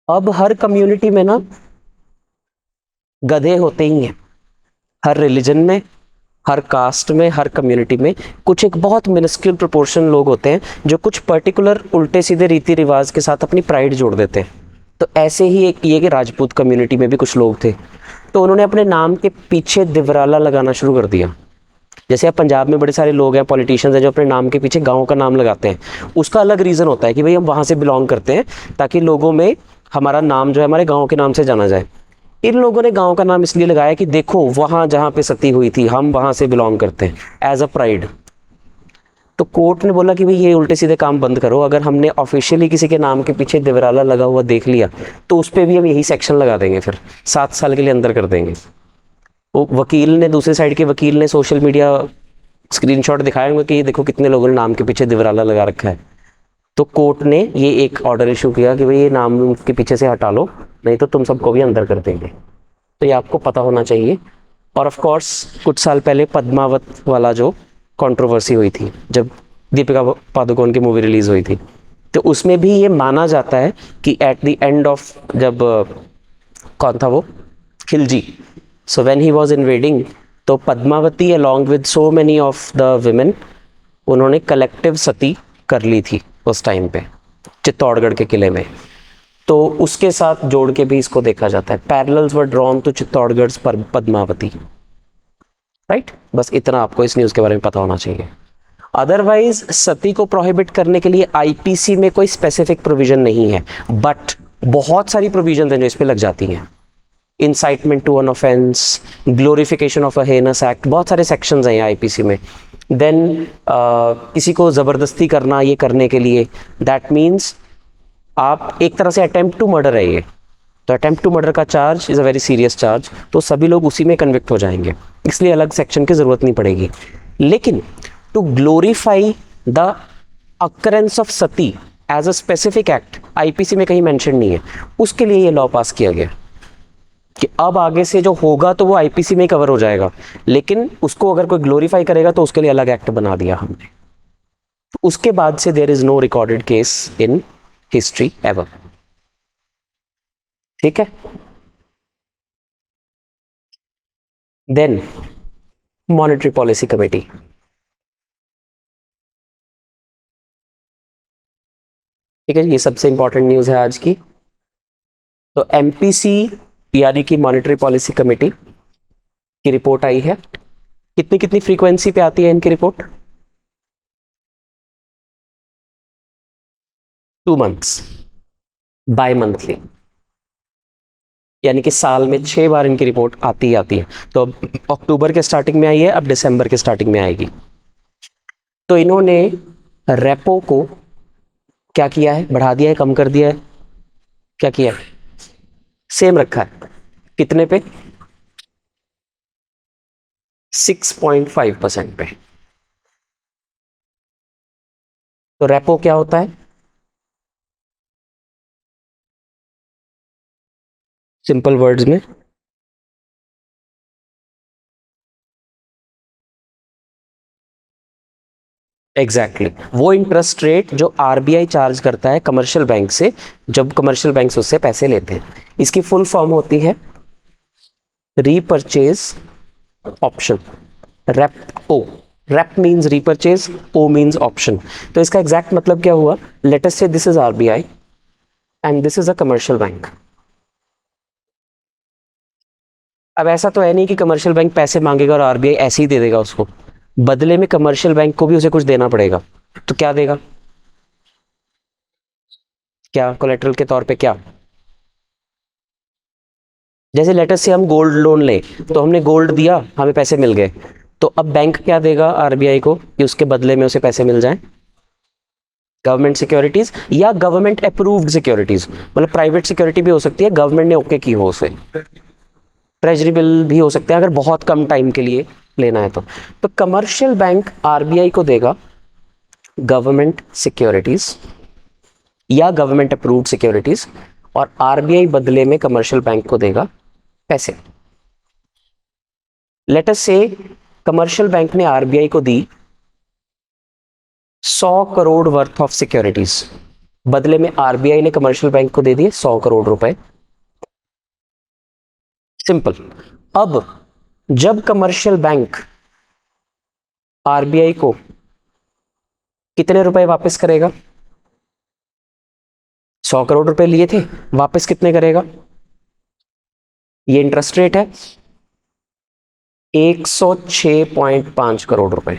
अब हर कम्युनिटी में ना गधे होते ही हैं, हर रिलीजन में, हर कास्ट में, हर कम्युनिटी में कुछ एक बहुत मिनिस्क्यूल प्रोपोर्शन लोग होते हैं जो कुछ पर्टिकुलर उल्टे सीधे रीति रिवाज के साथ अपनी प्राइड जोड़ देते हैं। तो ऐसे ही एक ये कि राजपूत कम्युनिटी में भी कुछ लोग थे, तो उन्होंने अपने नाम के पीछे दिवराला लगाना शुरू कर दिया। जैसे अब पंजाब में बड़े सारे लोग हैं, पॉलिटिशियंस हैं, जो अपने नाम के पीछे गाँव का नाम लगाते हैं। उसका अलग रीज़न होता है कि भाई हम वहाँ से बिलोंग करते हैं, ताकि लोगों में हमारा नाम जो है हमारे गाँव के नाम से जाना जाए। इन लोगों ने गांव का नाम इसलिए लगाया कि देखो वहां जहां पे सती हुई थी हम वहां से बिलोंग करते हैं, एज अ प्राइड। तो कोर्ट ने बोला कि भाई ये उल्टे सीधे काम बंद करो, अगर हमने ऑफिशियली किसी के नाम के पीछे दिवराला लगा हुआ देख लिया तो उस पर भी हम यही सेक्शन लगा देंगे, फिर 7 साल के लिए अंदर कर देंगे। वो वकील ने, दूसरे साइड के वकील ने सोशल मीडिया स्क्रीनशॉट दिखाए होंगे कि देखो कितने लोगों ने नाम के पीछे दिवराला लगा रखा है। तो कोर्ट ने ये एक ऑर्डर इशू किया कि भाई ये नाम के पीछे से हटा लो, नहीं तो तुम सबको भी अंदर कर देंगे। तो ये आपको पता होना चाहिए। और ऑफ कोर्स कुछ साल पहले पद्मावत वाला जो कंट्रोवर्सी हुई थी, जब दीपिका पादुकोण की मूवी रिलीज हुई थी, तो उसमें भी ये माना जाता है कि एट द एंड ऑफ, जब कौन था वो, Khilji, so when he was invading, तो Padmavati along with so many of the women, उन्होंने कलेक्टिव सती कर ली थी उस टाइम पे चित्तौड़गढ़ के किले में। तो उसके साथ जोड़ के भी इसको देखा जाता है, parallels were drawn to Chittorgarh पर पद्मावती, राइट। बस इतना आपको इस न्यूज़ के बारे में पता होना चाहिए। अदरवाइज सती को प्रोहिबिट करने के लिए आईपीसी में कोई स्पेसिफिक प्रोविजन नहीं है, बट बहुत सारी प्रोविजन हैं जो इस पे लग जाती हैं। Incitement to an offence, glorification of a heinous act, बहुत सारे सेक्शंस हैं आईपीसी में। देन किसी को ज़बरदस्ती करना ये करने के लिए, दैट मीन्स आप एक तरह से अटेम्प्ट टू मर्डर है ये, तो अटेम्प्ट टू मर्डर का charge is a very serious charge, तो सभी लोग उसी में कन्विक्ट हो जाएंगे, इसलिए अलग सेक्शन की ज़रूरत नहीं पड़ेगी। लेकिन to glorify the occurrence of sati as a specific act IPC में कहीं मेंशन नहीं है, उसके लिए ये लॉ पास किया गया कि अब आगे से जो होगा तो वो आईपीसी में कवर हो जाएगा, लेकिन उसको अगर कोई ग्लोरीफाई करेगा तो उसके लिए अलग एक्ट बना दिया हमने। उसके बाद से there is no recorded case in history ever, ठीक है। देन मॉनेटरी पॉलिसी कमेटी, ठीक है, ये सबसे इंपॉर्टेंट न्यूज़ है आज की। तो एमपीसी यानी कि मॉनेटरी पॉलिसी कमेटी की रिपोर्ट आई है। कितनी कितनी फ्रीक्वेंसी पे आती है इनकी रिपोर्ट? 2 मंथ्स, बाय मंथली, यानी कि साल में 6 बार इनकी रिपोर्ट आती ही आती है। तो अब अक्टूबर के स्टार्टिंग में आई है, अब दिसंबर के स्टार्टिंग में आएगी। तो इन्होंने रेपो को क्या किया है, बढ़ा दिया है, कम कर दिया है, क्या किया है? सेम रखा है। कितने पे? 6.5% पे। तो रेपो क्या होता है? सिंपल वर्ड्स में, एग्जैक्टली वो इंटरेस्ट रेट जो आरबीआई चार्ज करता है कमर्शियल बैंक से, जब कमर्शियल बैंक उससे पैसे लेते हैं। इसकी फुल फॉर्म होती है repurchase option, repo. Rep means repurchase, O means option. तो इसका एग्जैक्ट मतलब क्या हुआ? Let us say this is RBI and this is a commercial bank. अब ऐसा तो है नहीं कि कमर्शियल बैंक पैसे मांगेगा और आरबीआई ऐसे ही दे देगा उसको, बदले में कमर्शियल बैंक को भी उसे कुछ देना पड़ेगा। तो क्या देगा? क्या कोलेटरल के तौर पे? क्या? जैसे लेटर से हम गोल्ड लोन लें, तो हमने गोल्ड दिया, हमें पैसे मिल गए, तो अब बैंक क्या देगा आरबीआई को कि उसके बदले में उसे पैसे मिल जाएं? गवर्नमेंट सिक्योरिटीज या गवर्नमेंट अप्रूव्ड सिक्योरिटीज, मतलब प्राइवेट सिक्योरिटी भी हो सकती है, गवर्नमेंट ने ओके की हो उसे। ट्रेजरी बिल भी हो सकते हैं अगर बहुत कम टाइम के लिए लेना है तो कमर्शियल बैंक आरबीआई को देगा गवर्नमेंट सिक्योरिटीज या गवर्नमेंट अप्रूव्ड सिक्योरिटीज, और आरबीआई बदले में कमर्शियल बैंक को देगा पैसे। लेट अस से कमर्शियल बैंक ने आरबीआई को दी 100 करोड़ वर्थ ऑफ सिक्योरिटीज, बदले में आरबीआई ने कमर्शियल बैंक को दे दिए 100 करोड़ रुपए। सिंपल। अब जब कमर्शियल बैंक आरबीआई को कितने रुपए वापस करेगा? 100 करोड़ रुपए लिए थे, वापस कितने करेगा? ये इंटरेस्ट रेट है 106.5 करोड़ रुपए।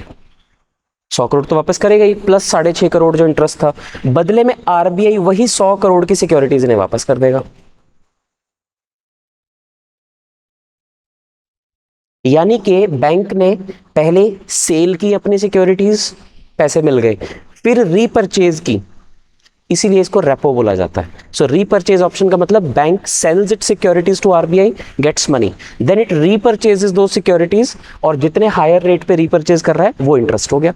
100 करोड़ तो वापस करेगा ही, प्लस 6.5 करोड़ जो इंटरेस्ट था, बदले में आरबीआई वही 100 करोड़ की सिक्योरिटीज ने वापस कर देगा। यानी कि बैंक ने पहले सेल की अपनी सिक्योरिटीज, पैसे मिल गए, फिर रीपरचेज की, इसीलिए इसको रेपो बोला जाता है। सो रीपरचेज ऑप्शन का मतलब bank sells it securities to RBI, gets money, then it repurchases those securities, और जितने हायर रेट पे रीपरचेज कर रहा है वो इंटरेस्ट हो गया।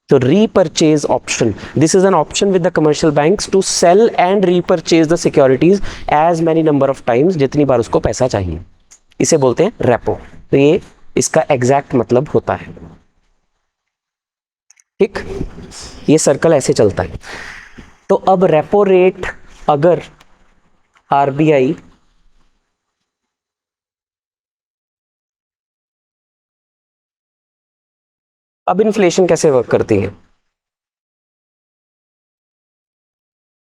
तो repurchase option, this is an option with the commercial banks to sell and repurchase the securities as many number of times, जितनी बार उसको पैसा चाहिए, इसे बोलते हैं रेपो। तो ये इसका एग्जैक्ट मतलब होता है। ठीक, ये सर्कल ऐसे चलता है। तो अब रेपो रेट अगर आरबीआई अब इन्फ्लेशन कैसे वर्क करती है?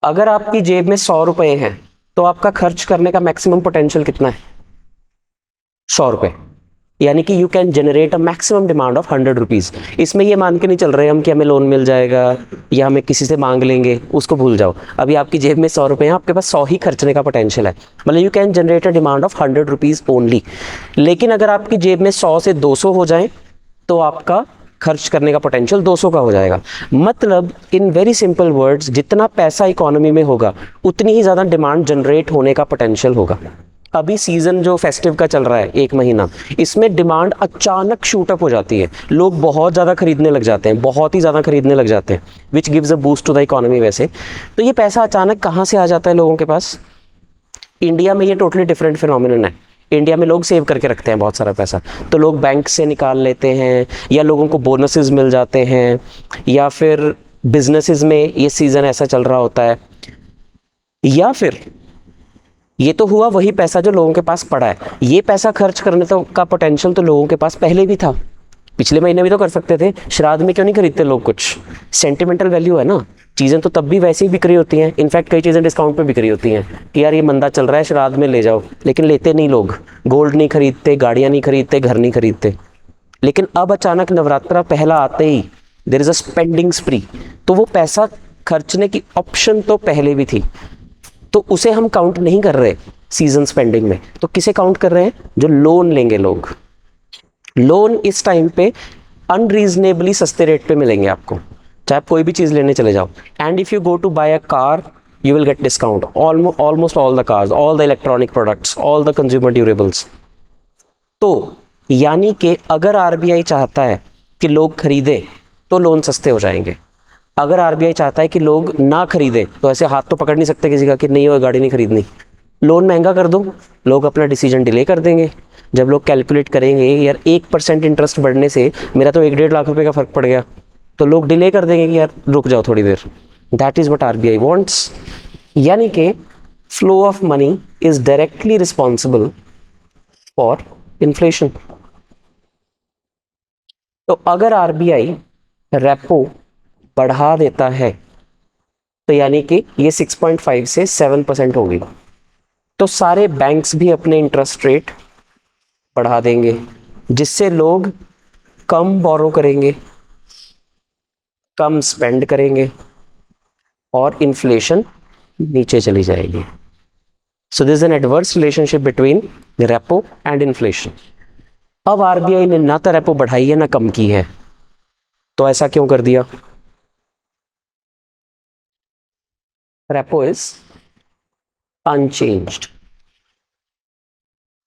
अगर आपकी जेब में 100 रुपए हैं तो आपका खर्च करने का मैक्सिमम पोटेंशियल कितना है? 100 रुपए। यानी कि you can generate a maximum demand of 100 rupees. इसमें ये मान के नहीं चल रहे हम कि हमें लोन मिल जाएगा या हमें किसी से मांग लेंगे, उसको भूल जाओ। अभी आपकी जेब में 100 रुपए हैं, आपके पास 100 ही खर्चने का पोटेंशियल है, मतलब you can generate a demand of 100 rupees only. लेकिन अगर आपकी जेब में 100 से 200 हो जाए तो आपका खर्च करने का पोटेंशियल 200 का हो जाएगा। मतलब इन वेरी सिंपल वर्ड्स, जितना पैसा इकोनॉमी में होगा उतनी ही ज़्यादा डिमांड जनरेट होने का पोटेंशियल होगा। अभी सीजन जो फेस्टिव का चल रहा है, एक महीना, इसमें डिमांड अचानक शूटअप हो जाती है, लोग बहुत ज़्यादा खरीदने लग जाते हैं, बहुत ही ज़्यादा खरीदने लग जाते हैं, which gives a boost to the economy. वैसे तो ये पैसा अचानक कहाँ से आ जाता है लोगों के पास? इंडिया में ये टोटली डिफरेंट फिनोमिनन है। इंडिया में लोग सेव करके रखते हैं बहुत सारा पैसा, तो लोग बैंक से निकाल लेते हैं, या लोगों को बोनसेस मिल जाते हैं, या फिर बिजनेसेस में ये सीज़न ऐसा चल रहा होता है, या फिर ये तो हुआ वही पैसा जो लोगों के पास पड़ा है। ये पैसा खर्च करने तो का पोटेंशियल तो लोगों के पास पहले भी था, पिछले महीने भी तो कर सकते थे। श्राद्ध में क्यों नहीं खरीदते लोग? कुछ सेंटिमेंटल वैल्यू है ना, चीज़ें तो तब भी वैसे ही बिक रही होती हैं। इनफैक्ट कई चीज़ें डिस्काउंट पे बिक रही होती हैं कि यार ये मंदा चल रहा है, श्राद्ध में ले जाओ, लेकिन लेते नहीं लोग। गोल्ड नहीं खरीदते, गाड़ियाँ नहीं खरीदते, घर नहीं खरीदते। लेकिन अब अचानक नवरात्रा पहला आते ही there is a spending spree, तो वो पैसा खर्चने की ऑप्शन तो पहले भी थी, तो उसे हम काउंट नहीं कर रहे सीजन स्पेंडिंग में। तो किसे काउंट कर रहे हैं? जो लोन लेंगे लोग। लोन इस टाइम पे अनरीजनेबली सस्ते रेट पे मिलेंगे आपको, चाहे आप कोई भी चीज़ लेने चले जाओ। And if you go to buy a car you will get discount almost all the cars, all the electronic products, all the consumer durables. तो यानी कि अगर आरबीआई चाहता है कि लोग खरीदें तो लोन सस्ते हो जाएंगे। अगर आरबीआई चाहता है कि लोग ना खरीदें तो ऐसे हाथ तो पकड़ नहीं सकते किसी का कि नहीं हो गाड़ी नहीं खरीदनी, लोन महंगा कर दो, लोग अपना डिसीजन डिले कर देंगे। जब लोग कैलकुलेट करेंगे यार 1% इंटरेस्ट बढ़ने से मेरा तो 1-1.5 लाख रुपए का फर्क पड़ गया, तो लोग डिले कर देंगे कि यार रुक जाओ थोड़ी देर। That is what RBI wants. यानी कि flow of money is directly responsible for inflation. तो अगर आरबीआई रेपो बढ़ा देता है तो यानी कि ये 6.5 से 7% होगी, तो सारे बैंक्स भी अपने इंटरेस्ट रेट बढ़ा देंगे, जिससे लोग कम बोरो करेंगे, कम स्पेंड करेंगे, और इन्फ्लेशन नीचे चली जाएगी। So this is an adverse relationship between repo and inflation. अब आरबीआई ने ना तो रेपो बढ़ाई है ना कम की है, तो ऐसा क्यों कर दिया? Repo is unchanged.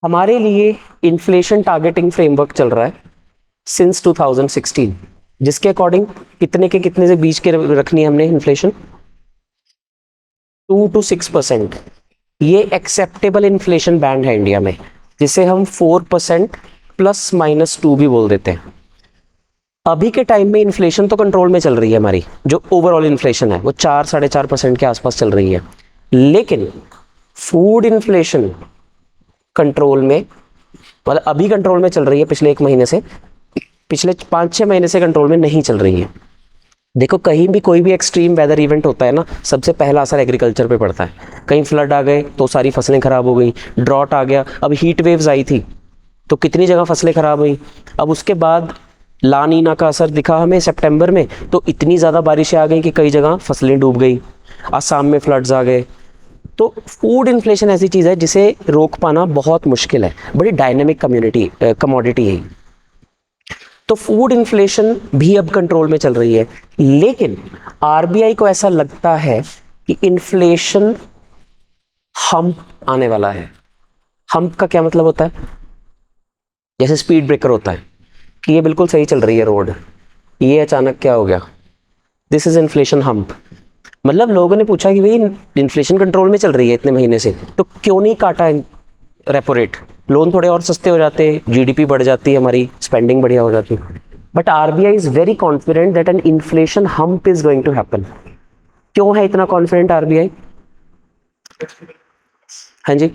हमारे लिए इन्फ्लेशन टारगेटिंग फ्रेमवर्क चल रहा है सिंस 2016, जिसके अकॉर्डिंग कितने के कितने से बीच के रखनी है हमने इन्फ्लेशन? 2 to 6%। ये एक्सेप्टेबल इन्फ्लेशन बैंड है इंडिया में, जिसे हम 4% ±2 भी बोल देते हैं। अभी के टाइम में इन्फ्लेशन तो कंट्रोल में चल रही है हमारी, जो ओवरऑल इन्फ्लेशन है वो 4-4.5% के आसपास चल रही है, लेकिन फूड इन्फ्लेशन कंट्रोल में, मतलब अभी कंट्रोल में चल रही है पिछले 1 महीने से, पिछले 5-6 महीने से कंट्रोल में नहीं चल रही है। देखो कहीं भी कोई भी एक्सट्रीम वेदर इवेंट होता है ना, सबसे पहला असर एग्रीकल्चर पे पड़ता है। कहीं फ्लड आ गए तो सारी फसलें खराब हो गई, ड्रॉट आ गया, अब हीट वेव्स आई थी तो कितनी जगह फसलें खराब हुई। अब उसके बाद ला नीना का असर दिखा हमें सितंबर में, तो इतनी ज़्यादा बारिशें आ गई कि कई जगह फसलें डूब गई, असम में फ्लड्स आ गए। तो फूड इन्फ्लेशन ऐसी चीज़ है जिसे रोक पाना बहुत मुश्किल है, बड़ी डायनेमिक कमोडिटी है। तो फूड इन्फ्लेशन भी अब कंट्रोल में चल रही है, लेकिन आरबीआई को ऐसा लगता है कि इन्फ्लेशन हम्प आने वाला है। हम्प का क्या मतलब होता है? जैसे स्पीड ब्रेकर होता है कि ये बिल्कुल सही चल रही है रोड, ये अचानक क्या हो गया, दिस इज इन्फ्लेशन हम्प। मतलब लोगों ने पूछा कि भाई इन्फ्लेशन कंट्रोल में चल रही है इतने महीने से, तो क्यों नहीं काटा रेपो रेट, लोन थोड़े और सस्ते हो जाते, जीडीपी बढ़ जाती है, हमारी स्पेंडिंग बढ़िया हो जाती। But RBI is very confident that an inflation hump is going to happen. क्यों है इतना कॉन्फिडेंट आरबीआई? हाँ जी,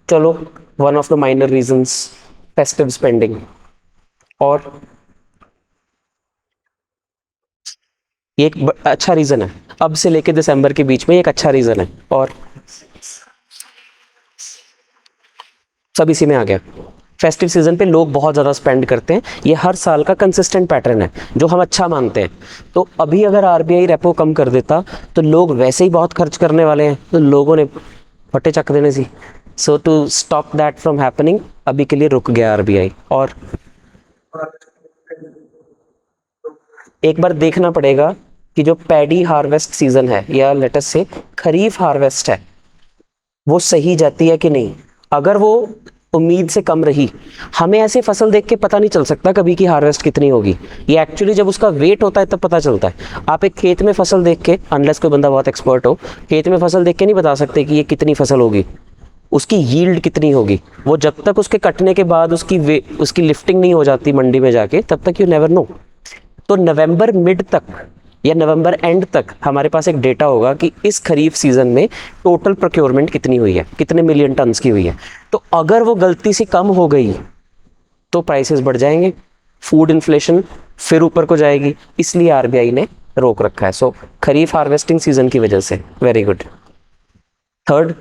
चलो, one of the minor reasons festive spending, और ये एक अच्छा रीजन है, अब से लेके दिसंबर के बीच में एक अच्छा रीजन है, और सब इसी में आ गया। फेस्टिव सीजन पे लोग बहुत ज़्यादा स्पेंड करते हैं, ये हर साल का कंसिस्टेंट पैटर्न है जो हम अच्छा मानते हैं। तो अभी अगर आरबीआई रेपो कम कर देता तो लोग वैसे ही बहुत खर्च करने वाले हैं, तो लोगों ने फटे चक देने सी। So to stop that from happening अभी के लिए रुक गया आरबीआई। और एक बार देखना पड़ेगा कि जो पैडी हार्वेस्ट सीजन है, या लेट्स से खरीफ हार्वेस्ट है, वो सही जाती है कि नहीं। अगर वो उम्मीद से कम रही, हमें ऐसे फसल देख के पता नहीं चल सकता कभी की हार्वेस्ट कितनी होगी, ये एक्चुअली जब उसका वेट होता है तब पता चलता है। आप एक खेत में फसल देख के, अनलेस कोई बंदा बहुत एक्सपर्ट हो, खेत में फसल देख के नहीं बता सकते कि ये कितनी फसल होगी, उसकी यील्ड कितनी होगी। वो जब तक उसके कटने के बाद उसकी लिफ्टिंग नहीं हो जाती मंडी में जाके, तब तक यू नेवर नो। तो नवंबर मिड तक या नवंबर एंड तक हमारे पास एक डेटा होगा कि इस खरीफ सीजन में टोटल प्रोक्योरमेंट कितनी हुई है, कितने मिलियन टन्स की हुई है। तो अगर वो गलती से कम हो गई तो प्राइसेस बढ़ जाएंगे, फूड इन्फ्लेशन फिर ऊपर को जाएगी, इसलिए आरबीआई ने रोक रखा है। सो खरीफ हार्वेस्टिंग सीजन की वजह से very good. Third,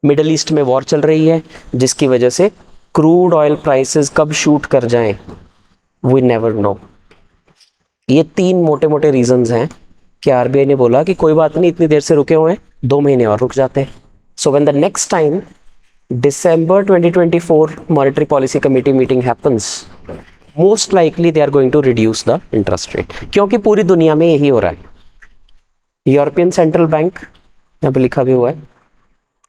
middle east में वॉर चल रही है जिसकी वजह से क्रूड ऑयल प्राइसेस कब शूट कर जाएं वी नेवर नो। ये 3 मोटे मोटे रीजंस हैं कि आरबीआई ने बोला कि कोई बात नहीं, इतनी देर से रुके हुए हैं, 2 महीने और रुक जाते हैं। So when the next time December 2024 monetary policy committee meeting happens, most likely they are going to reduce the interest rate, क्योंकि पूरी दुनिया में यही हो रहा है। यूरोपियन सेंट्रल बैंक, यहाँ पे लिखा भी हुआ है,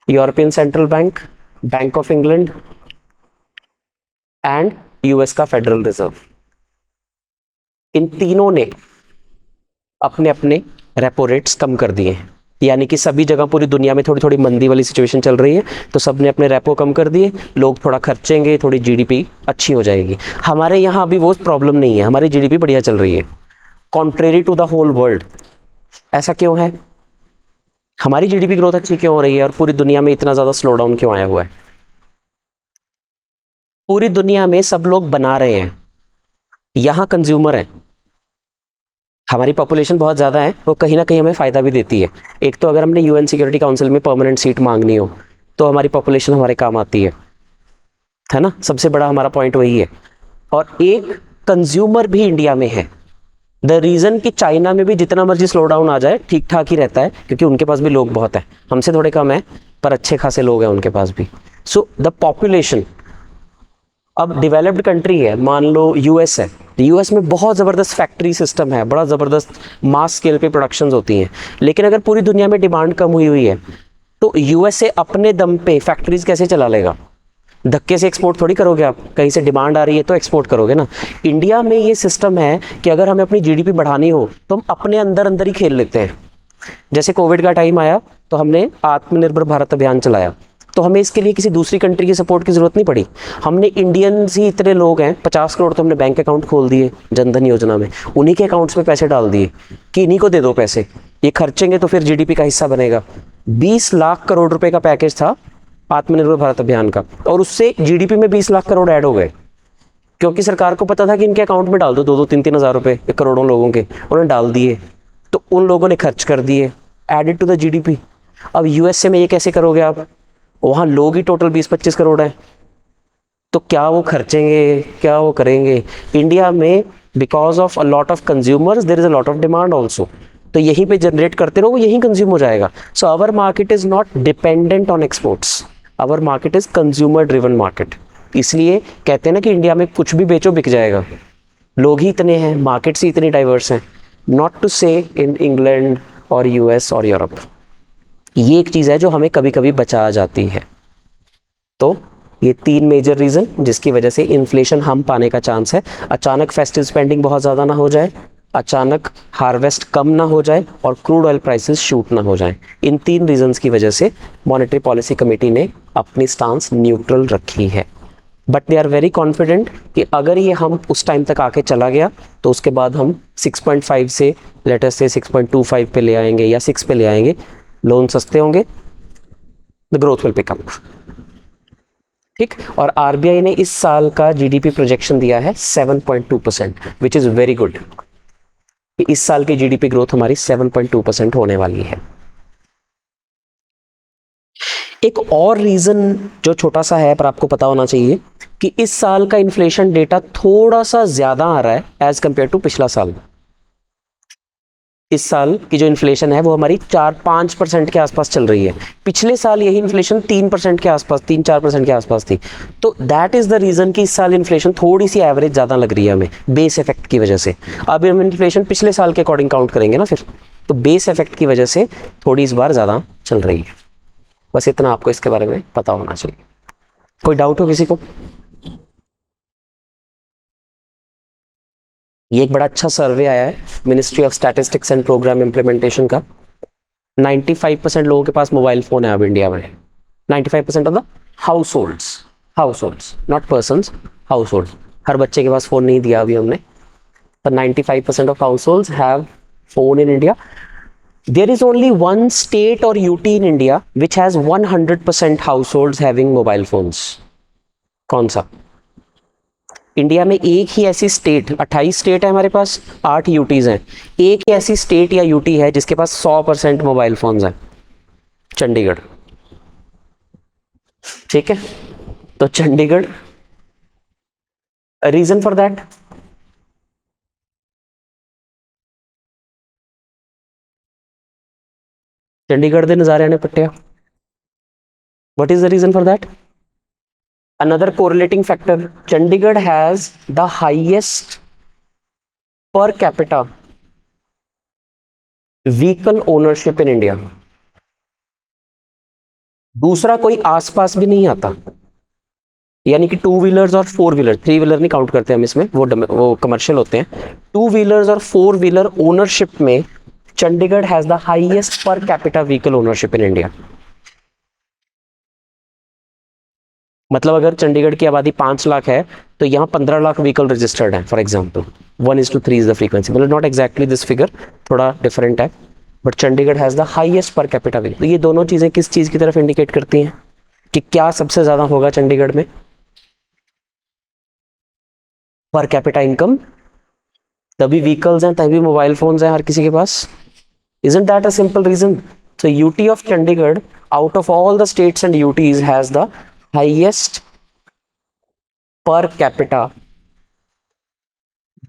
European central bank, bank of England and US का फेडरल रिजर्व, इन तीनों ने अपने अपने रेपो रेट्स कम कर दिए हैं। यानी कि सभी जगह पूरी दुनिया में थोड़ी थोड़ी मंदी वाली सिचुएशन चल रही है, तो सब ने अपने रेपो कम कर दिए, लोग थोड़ा खर्चेंगे, थोड़ी जीडीपी अच्छी हो जाएगी। हमारे यहाँ अभी वो प्रॉब्लम नहीं है, हमारी जीडीपी बढ़िया चल रही है, contrary to the whole world. ऐसा क्यों है? हमारी जीडीपी ग्रोथ अच्छी क्यों हो रही है और पूरी दुनिया में इतना ज़्यादा स्लो डाउन क्यों आया हुआ है? पूरी दुनिया में सब लोग बना रहे हैं, यहाँ कंज्यूमर है। हमारी पॉपुलेशन बहुत ज़्यादा है, वो कहीं ना कहीं हमें फ़ायदा भी देती है। एक तो अगर हमने यूएन सिक्योरिटी काउंसिल में परमानेंट सीट मांगनी हो तो हमारी पॉपुलेशन हमारे काम आती है ना, सबसे बड़ा हमारा पॉइंट वही है। और एक कंज्यूमर भी इंडिया में है। द रीज़न कि चाइना में भी जितना मर्जी स्लो डाउन आ जाए ठीक ठाक ही रहता है, क्योंकि उनके पास भी लोग बहुत हैं, हमसे थोड़े कम है पर अच्छे खासे लोग हैं उनके पास भी। सो द पॉपुलेशन, अब डेवलप्ड कंट्री है, मान लो यूएस है, यूएस में बहुत ज़बरदस्त फैक्ट्री सिस्टम है, बड़ा ज़बरदस्त मास स्केल पे प्रोडक्शंस होती हैं। लेकिन अगर पूरी दुनिया में डिमांड कम हुई हुई है तो यूएसए अपने दम पे फैक्ट्रीज कैसे चला लेगा? धक्के से एक्सपोर्ट थोड़ी करोगे आप, कहीं से डिमांड आ रही है तो एक्सपोर्ट करोगे ना। इंडिया में ये सिस्टम है कि अगर हमें अपनी जीडीपी बढ़ानी हो तो हम अपने अंदर अंदर ही खेल लेते हैं। जैसे कोविड का टाइम आया तो हमने आत्मनिर्भर भारत अभियान चलाया, तो हमें इसके लिए किसी दूसरी कंट्री की सपोर्ट की ज़रूरत नहीं पड़ी। हमने इंडियंस ही इतने लोग हैं, 50 करोड़ तो हमने बैंक अकाउंट खोल दिए जनधन योजना में, उन्हीं के अकाउंट्स में पैसे डाल दिए कि इन्हीं को दे दो पैसे, ये खर्चेंगे तो फिर जीडीपी का हिस्सा बनेगा। 20 लाख करोड़ रुपए का पैकेज था आत्मनिर्भर भारत अभियान का, और उससे जीडीपी में 20 लाख करोड़ ऐड हो गए, क्योंकि सरकार को पता था कि इनके अकाउंट में डाल दो 2-3 हज़ार रुपए करोड़ों लोगों के, उन्होंने डाल दिए, तो उन लोगों ने खर्च कर दिए, एडेड टू द जीडीपी। अब यूएसए में ये कैसे करोगे आप, वहाँ लोग ही टोटल 20-25 करोड़ हैं, तो क्या वो खर्चेंगे, क्या वो करेंगे। इंडिया में because of a lot of consumers there is a lot of demand also, तो यहीं पे जनरेट करते रहो, वो यहीं कंज्यूम हो जाएगा। So our market is not dependent on exports, our market is consumer driven market. इसलिए कहते हैं ना कि इंडिया में कुछ भी बेचो बिक जाएगा, लोग ही इतने हैं, मार्केट्स ही इतनी डाइवर्स हैं, नॉट टू से इन इंग्लैंड और यूएस और यूरोप। ये एक चीज़ है जो हमें कभी कभी बचा जाती है। तो ये 3 मेजर रीज़न जिसकी वजह से इन्फ्लेशन हम पाने का चांस है। अचानक फेस्टिव स्पेंडिंग बहुत ज़्यादा ना हो जाए, अचानक हार्वेस्ट कम ना हो जाए, और क्रूड ऑयल प्राइसेस शूट ना हो जाए। इन 3 रीजंस की वजह से मॉनेटरी पॉलिसी कमेटी ने अपनी स्टांस न्यूट्रल रखी है। But they are very confident कि अगर ये हम उस टाइम तक आके चला गया तो उसके बाद हम 6.5 से लेटर से 6.25 पे ले आएंगे या 6 पे ले आएंगे, लोन सस्ते होंगे, the growth will pick up. ठीक, और आरबीआई ने इस साल का जीडीपी प्रोजेक्शन दिया है 7.2%, विच इज वेरी गुड। इस साल की जीडीपी ग्रोथ हमारी 7.2% होने वाली है। एक और रीजन जो छोटा सा है पर आपको पता होना चाहिए कि इस साल का इन्फ्लेशन डेटा थोड़ा सा ज्यादा आ रहा है एज कंपेयर टू पिछला साल। इस साल की जो इन्फ्लेशन है वो हमारी 4-5% के आसपास चल रही है, पिछले साल यही इन्फ्लेशन 3% के आसपास, 3-4% के आसपास थी। तो दैट इज द रीजन कि इस साल इन्फ्लेशन थोड़ी सी एवरेज ज़्यादा लग रही है हमें बेस इफेक्ट की वजह से। अब हम इन्फ्लेशन पिछले साल के अकॉर्डिंग काउंट करेंगे ना फिर, तो बेस इफेक्ट की वजह से थोड़ी इस बार ज़्यादा चल रही है। बस इतना आपको इसके बारे में पता होना चाहिए। कोई डाउट हो किसी को? ये एक बड़ा अच्छा सर्वे आया है ministry of statistics and programme implementation का। 95% लोगों के पास मोबाइल फोन है अब इंडिया में। 95% of the households, not persons, household. हर बच्चे के पास फोन नहीं दिया अभी हमने, पर 95% of house holds have phone in India. There is only one state or UT in India which has 100% households having mobile phones. कौन सा? इंडिया में एक ही ऐसी स्टेट, 28 स्टेट है हमारे पास, 8 यूटीज हैं, एक ही ऐसी स्टेट या यूटी है जिसके पास 100% मोबाइल फोन्स हैं, चंडीगढ़। ठीक है, तो Chandigarh, reason for that, Chandigarh दे नज़ारे ने पट्टिया। What is the reason for that? Another correlating factor, Chandigarh has the highest per capita vehicle ownership in India. दूसरा कोई आसपास भी नहीं आता, यानी कि 2 व्हीलर्स और 4 व्हीलर, 3 व्हीलर नहीं काउंट करते हम इसमें, वो कमर्शियल होते हैं। 2 व्हीलर्स और 4 व्हीलर ओनरशिप में Chandigarh has the highest per capita vehicle ownership in India. मतलब अगर चंडीगढ़ की आबादी 5 लाख है तो यहाँ 15 लाख व्हीकल रजिस्टर्ड है for example. 1:3 is the frequency, मतलब नॉट एग्जैक्टली दिस फिगर, थोड़ा डिफरेंट है, but Chandigarh has the highest per capita vehicle. तो ये दोनों चीज़ें किस चीज़ की तरफ इंडिकेट करती हैं कि क्या सबसे ज़्यादा होगा चंडीगढ़ में? पर कैपिटा इनकम, तभी व्हीकल्स हैं, तभी मोबाइल फोन्स हैं हर किसी के पास। Isn't that a simple reason? So UT of Chandigarh out of all the states and UTs has the highest per capita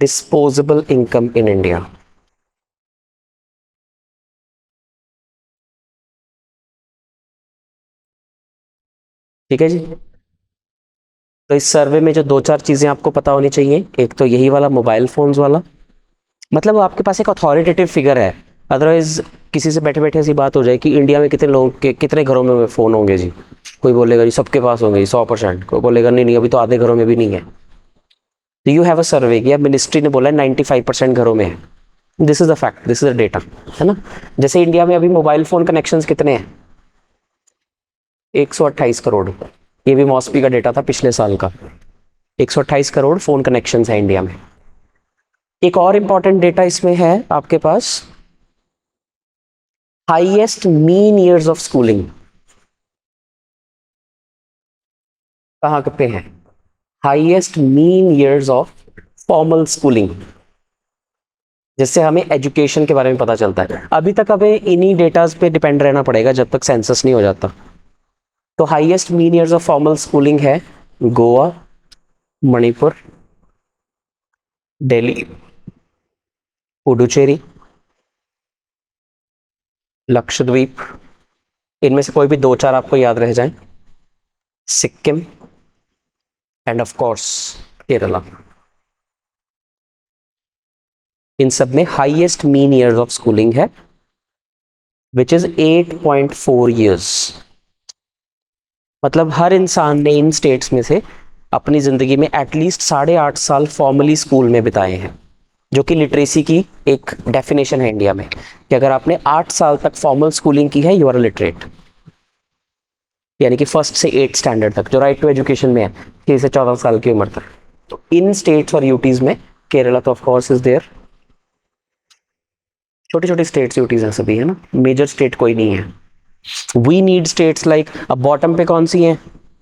disposable income in India. ठीक है जी। तो इस सर्वे में जो 2-4 चीजें आपको पता होनी चाहिए, एक तो यही वाला मोबाइल फोन्स वाला, मतलब आपके पास एक अथॉरिटेटिव फिगर है, अदरवाइज किसी से बैठे बैठे ऐसी बात हो जाए कि इंडिया में कितने लोगों के कितने घरों में फ़ोन होंगे जी, कोई बोलेगा जी सबके पास होंगे 100%, कोई बोलेगा नहीं नहीं अभी तो आधे घरों में भी नहीं है। तो यू हैव अ सर्वे किया, मिनिस्ट्री ने बोला 95% घरों में है। This is the fact, this is the data, है ना। जैसे इंडिया में अभी मोबाइल फ़ोन कनेक्शंस कितने हैं? 128 करोड़। ये भी मॉस्पी का डेटा था पिछले साल का, 128 करोड़ फ़ोन कनेक्शंस है इंडिया में। एक और इंपॉर्टेंट डेटा इसमें है आपके पास, highest mean years of schooling. कहाँ पे है? Highest mean years of formal schooling, जिससे हमें एजुकेशन के बारे में पता चलता है। अभी तक हमें इन्हीं डेटाज पे डिपेंड रहना पड़ेगा जब तक सेंसस नहीं हो जाता। तो highest mean years of formal schooling है गोवा, मणिपुर, दिल्ली, पुडुचेरी, लक्षद्वीप, इनमें से कोई भी दो चार आपको याद रह जाएं, Sikkim and of course Kerala. इन सब में highest mean years of schooling है विच इज 8.4 ईयर्स। मतलब हर इंसान ने इन स्टेट्स में से अपनी जिंदगी में एटलीस्ट 8.5 साल फॉर्मली स्कूल में बिताए हैं, जो कि लिटरेसी की एक डेफिनेशन है इंडिया में कि अगर आपने 8 साल तक फॉर्मल स्कूलिंग की है यू आर लिटरेट, यानी कि फर्स्ट से 8 स्टैंडर्ड तक, जो राइट टू एजुकेशन में है 6 से 14 साल की उम्र तक। तो इन स्टेट्स और यूटीज में केरला तो ऑफ कोर्स इज देयर। छोटी छोटी स्टेट्स यूटीज हैं सभी, है ना, मेजर स्टेट कोई नहीं है। वी नीड स्टेट्स लाइक, अब बॉटम पे कौन सी हैं?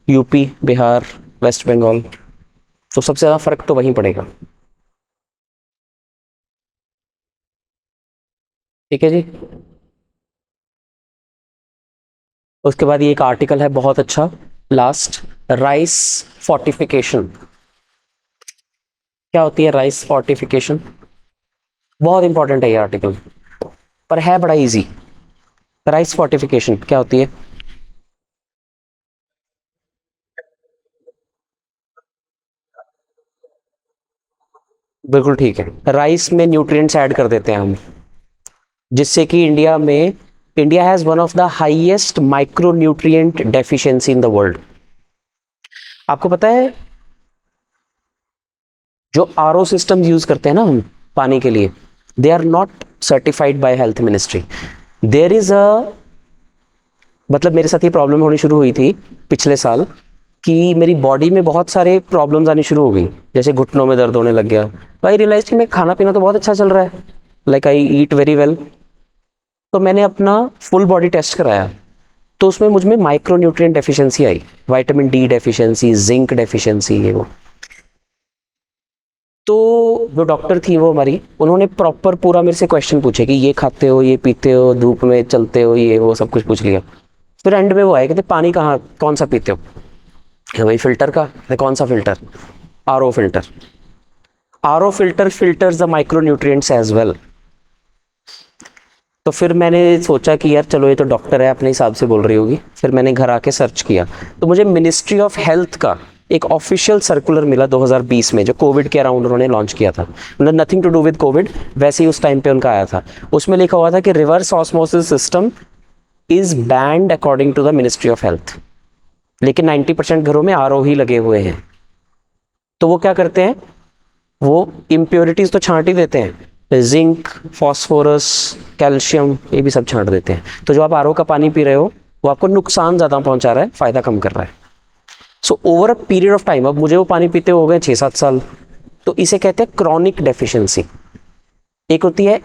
UP, Bihar, West Bengal. तो सबसे ज्यादा फर्क तो वहीं पड़ेगा। ठीक है जी। उसके बाद ये एक आर्टिकल है बहुत अच्छा लास्ट, राइस फोर्टिफिकेशन। क्या होती है राइस फोर्टिफिकेशन? बहुत इंपॉर्टेंट है ये आर्टिकल, पर है बड़ा इजी। राइस फोर्टिफिकेशन क्या होती है? बिल्कुल ठीक है, राइस में न्यूट्रिएंट्स ऐड कर देते हैं हम, जिससे कि India has one of the highest micro nutrient deficiency in the world. आपको पता है जो आरओ सिस्टम यूज करते हैं ना हम पानी के लिए, they are not certified by health ministry. There is a, मतलब मेरे साथ ये प्रॉब्लम होनी शुरू हुई थी पिछले साल कि मेरी बॉडी में बहुत सारे प्रॉब्लम्स आनी शुरू हो गई, जैसे घुटनों में दर्द होने लग गया। तो आई रियलाइज कि मैं खाना पीना तो बहुत अच्छा चल रहा है, like I eat very well. तो मैंने अपना फुल बॉडी टेस्ट कराया, तो उसमें मुझ में माइक्रो न्यूट्रिएंट डेफिशिएंसी आई, vitamin D deficiency, zinc deficiency, ये वो। तो जो डॉक्टर थी वो हमारी, उन्होंने प्रॉपर पूरा मेरे से क्वेश्चन पूछे कि ये खाते हो, ये पीते हो, धूप में चलते हो, ये वो सब कुछ पूछ लिया। फिर एंड में वो आए कहते पानी कहाँ कौन सा पीते हो? भाई फिल्टर का। कौन सा filter? RO filter. RO filter filters the micro nutrients as well. तो फिर मैंने सोचा कि यार चलो ये तो डॉक्टर है, अपने हिसाब से बोल रही होगी। फिर मैंने घर आके सर्च किया, तो मुझे मिनिस्ट्री ऑफ हेल्थ का एक ऑफिशियल सर्कुलर मिला 2020 में, जो कोविड के अराउंड उन्होंने लॉन्च किया था। मतलब nothing to do with Covid, वैसे ही उस टाइम पे उनका आया था। उसमें लिखा हुआ था कि reverse osmosis system is banned according to the ministry of health, लेकिन 90% घरों में आरओ ही लगे हुए हैं। तो वो क्या करते हैं, वो इम्प्योरिटीज तो छांट ही देते हैं, जिंक, फॉस्फोरस, कैल्शियम, ये भी सब छांट देते हैं। तो जो आप आरओ का पानी पी रहे हो वो आपको नुकसान ज़्यादा पहुंचा रहा है, फ़ायदा कम कर रहा है। So over a period of time, अब मुझे वो पानी पीते हो गए 6-7 साल, तो इसे कहते हैं क्रॉनिक डेफिशिएंसी। एक होती है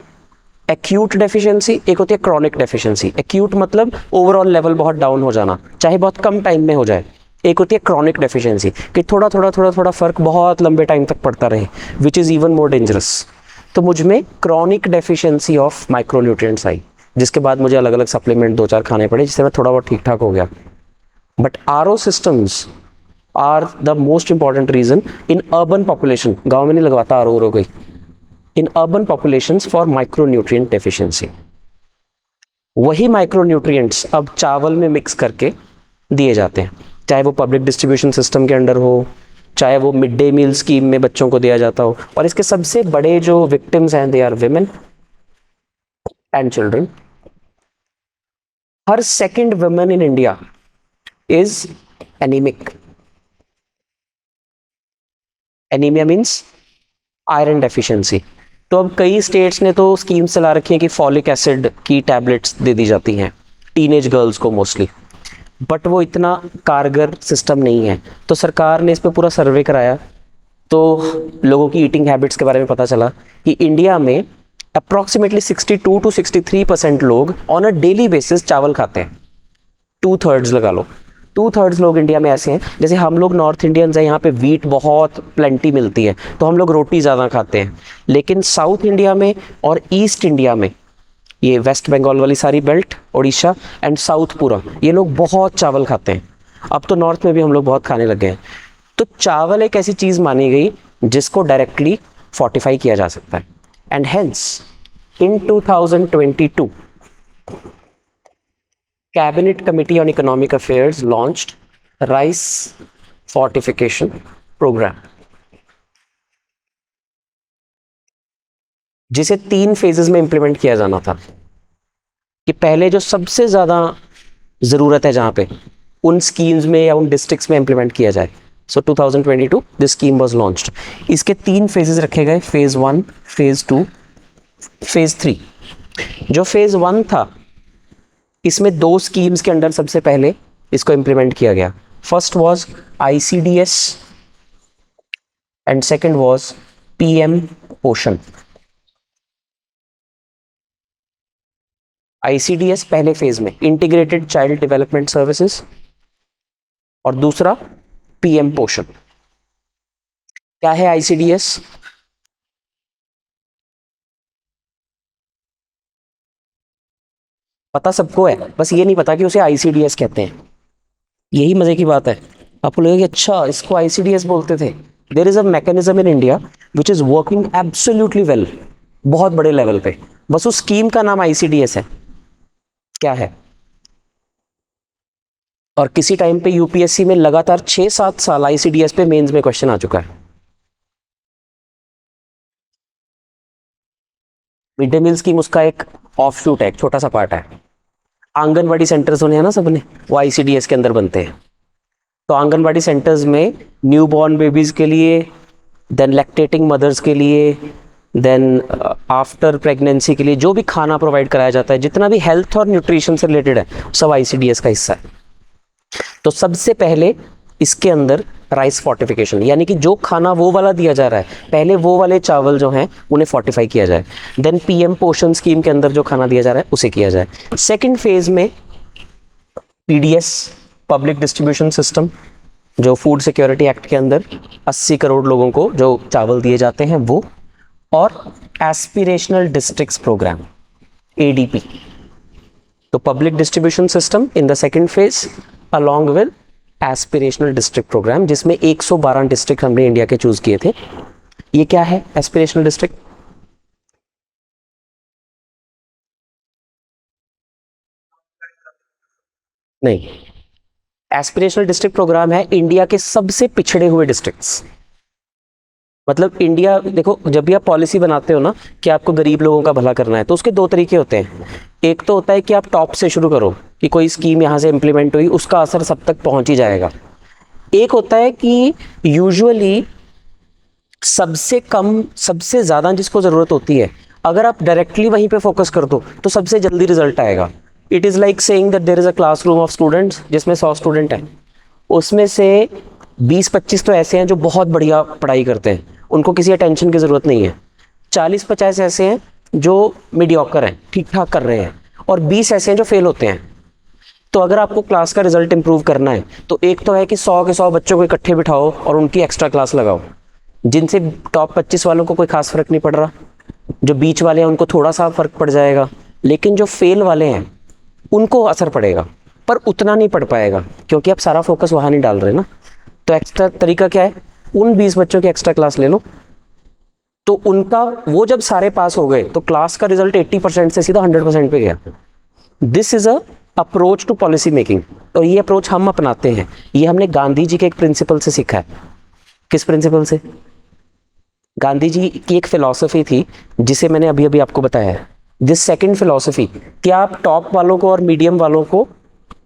एक्यूट डेफिशिएंसी, एक होती है क्रॉनिक डेफिशिएंसी। एक्यूट मतलब ओवरऑल लेवल बहुत डाउन हो जाना, चाहे बहुत कम टाइम में हो जाए। एक होती है क्रॉनिक डेफिशिएंसी कि थोड़ा थोड़ा थोड़ा थोड़ा फर्क बहुत लंबे टाइम तक पड़ता रहे, which is even more dangerous. तो मुझ में क्रॉनिक डेफिशिएंसी ऑफ माइक्रोन्यूट्रिएंट्स आई, जिसके बाद मुझे अलग अलग सप्लीमेंट 2-4 खाने पड़े, जिससे मैं थोड़ा बहुत ठीक ठाक हो गया। But RO systems are the most important reason in urban population. गाँव में नहीं लगवाता आरओ हो गई, in urban populations for micronutrient deficiency. वही माइक्रोन्यूट्रिएंट्स अब चावल में मिक्स करके दिए जाते हैं, चाहे वो पब्लिक डिस्ट्रीब्यूशन सिस्टम के अंडर हो, चाहे वो मिड डे मील स्कीम में बच्चों को दिया जाता हो। और इसके सबसे बड़े जो विक्टिम्स हैं, they are women and children. हर second woman in India is anaemic. Anaemia means iron deficiency. तो अब कई स्टेट्स ने तो स्कीम्स चला रखी हैं कि फॉलिक एसिड की टैबलेट्स दे दी जाती हैं टीनेज गर्ल्स को मोस्टली, बट वो इतना कारगर सिस्टम नहीं है। तो सरकार ने इस पर पूरा सर्वे कराया, तो लोगों की ईटिंग हैबिट्स के बारे में पता चला कि इंडिया में अप्रॉक्सीमेटली 62 to 63% लोग ऑन अ डेली बेसिस चावल खाते हैं। 2/3 लगा लो, 2/3 लोग इंडिया में ऐसे हैं, जैसे हम लोग नॉर्थ इंडियंस हैं, यहाँ पे वीट बहुत प्लेंटी मिलती है तो हम लोग रोटी ज़्यादा खाते हैं, लेकिन साउथ इंडिया में और ईस्ट इंडिया में, ये वेस्ट बंगाल वाली सारी बेल्ट, उड़ीसा एंड साउथ पूरा, ये लोग बहुत चावल खाते हैं। अब तो नॉर्थ में भी हम लोग बहुत खाने लग गए हैं। तो चावल एक ऐसी चीज़ मानी गई जिसको डायरेक्टली फोर्टिफाई किया जा सकता है। And hence in 2022 cabinet committee on economic affairs launched rice fortification programme, जिसे 3 फेजेस में इंप्लीमेंट किया जाना था। कि पहले जो सबसे ज़्यादा ज़रूरत है जहाँ पे, उन स्कीम्स में या उन डिस्ट्रिक्ट्स में इंप्लीमेंट किया जाए। सो 2022 दिस स्कीम वाज लॉन्च्ड। इसके 3 फेजेस रखे गए, फेज़ 1, फेज़ 2, फेज़ 3। जो फेज़ 1 था, इसमें 2 स्कीम्स के अंडर सबसे पहले इसको इंप्लीमेंट किया गया। First was ICDS and second was PM पोषण। ICDS पहले फेज में, इंटीग्रेटेड चाइल्ड डेवलपमेंट सर्विसेज, और दूसरा PM पोषण। क्या है ICDS? पता सबको है, बस ये नहीं पता कि उसे ICDS कहते हैं। यही मजे की बात है, आपको लगेगा कि अच्छा इसको ICDS बोलते थे। There is a mechanism in India which is working absolutely well, बहुत बड़े लेवल पे, बस उस स्कीम का नाम ICDS है। क्या है? और किसी टाइम पे UPSC में लगातार 6-7 साल ICDS पे मेंस में क्वेश्चन आ चुका है। मिड डे मील स्कीम उसका एक ऑफशूट है, एक छोटा सा पार्ट है। आंगनवाड़ी सेंटर्स होने हैं ना सबने, वो ICDS के अंदर बनते हैं। तो आंगनवाड़ी सेंटर्स में न्यू बॉर्न बेबीज के लिए, देन लैक्टेटिंग मदर्स के लिए, देन आफ्टर प्रेगनेंसी के लिए जो भी खाना प्रोवाइड कराया जाता है, जितना भी हेल्थ और न्यूट्रिशन से रिलेटेड है, सब ICDS का हिस्सा है। तो सबसे पहले इसके अंदर राइस फोर्टिफिकेशन, यानी कि जो खाना वो वाला दिया जा रहा है, पहले वो वाले चावल जो हैं उन्हें फोर्टिफाई किया जाए। देन PM पोषण स्कीम के अंदर जो खाना दिया जा रहा है उसे किया जाए। सेकंड फेज में PDS, पब्लिक डिस्ट्रीब्यूशन सिस्टम, जो फूड सिक्योरिटी एक्ट के अंदर 80 करोड़ लोगों को जो चावल दिए जाते हैं वो, और एस्पिरेशनल डिस्ट्रिक्ट्स प्रोग्राम ADP। तो public distribution system in the second phase along with aspirational district programme, जिसमें 112 डिस्ट्रिक्ट हमने इंडिया के चूज किए थे। ये क्या है एस्पिरेशनल डिस्ट्रिक्ट? नहीं, एस्पिरेशनल डिस्ट्रिक्ट प्रोग्राम है इंडिया के सबसे पिछड़े हुए डिस्ट्रिक्ट्स। मतलब इंडिया, देखो जब भी आप पॉलिसी बनाते हो ना कि आपको गरीब लोगों का भला करना है, तो उसके 2 तरीके होते हैं। एक तो होता है कि आप टॉप से शुरू करो, कि कोई स्कीम यहाँ से इंप्लीमेंट हुई, उसका असर सब तक पहुँच ही जाएगा। एक होता है कि यूजुअली सबसे कम, सबसे ज़्यादा जिसको ज़रूरत होती है, अगर आप डायरेक्टली वहीं पे फोकस कर दो तो सबसे जल्दी रिजल्ट आएगा। It is like saying that there is a classroom of students जिसमें 100 स्टूडेंट हैं, उसमें से 20-25 तो ऐसे हैं जो बहुत बढ़िया पढ़ाई करते हैं, उनको किसी अटेंशन की ज़रूरत नहीं है। 40-50 ऐसे हैं जो मीडियोकर हैं, ठीक ठाक कर रहे हैं, और 20 ऐसे हैं जो फेल होते हैं। तो अगर आपको क्लास का रिजल्ट इंप्रूव करना है तो एक तो है कि 100 के 100 बच्चों को इकट्ठे बिठाओ और उनकी एक्स्ट्रा क्लास लगाओ, जिनसे टॉप 25 वालों को कोई खास फर्क नहीं पड़ रहा, जो बीच वाले हैं उनको थोड़ा सा फर्क पड़ जाएगा, लेकिन जो फेल वाले हैं उनको असर पड़ेगा, पर उतना नहीं पड़ पाएगा क्योंकि आप सारा फोकस वहाँ नहीं डाल रहे ना। तो एक्स्ट्रा तरीका क्या है, उन 20 बच्चों की एक्स्ट्रा क्लास ले लो, तो उनका वो जब सारे पास हो गए तो क्लास का रिजल्ट 80% से सीधा 100% पे गया। This is a approach to policy making, और ये अप्रोच हम अपनाते हैं। ये हमने गांधी जी के एक प्रिंसिपल से सीखा है। किस प्रिंसिपल से? गांधी जी की एक फिलॉसफी थी जिसे मैंने अभी अभी आपको बताया है, दिस सेकंड फिलॉसफी, कि आप टॉप वालों को और मीडियम वालों को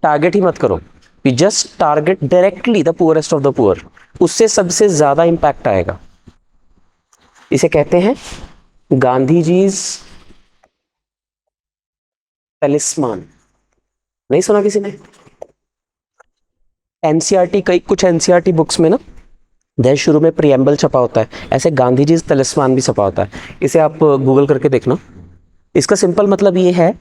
टारगेट ही मत करो, you just target directly the poorest of the poor, उससे सबसे ज्यादा इंपैक्ट आएगा। इसे कहते हैं गांधी जीज तलिस्मान। नहीं सुना किसी ने? एनसीईआरटी, कई कुछ एनसीईआरटी बुक्स में ना देर शुरू में प्रियम्बल छपा होता है, ऐसे गांधी जी तलिस्मान भी छपा होता है। इसे आप गूगल करके देखना। इसका सिंपल मतलब ये है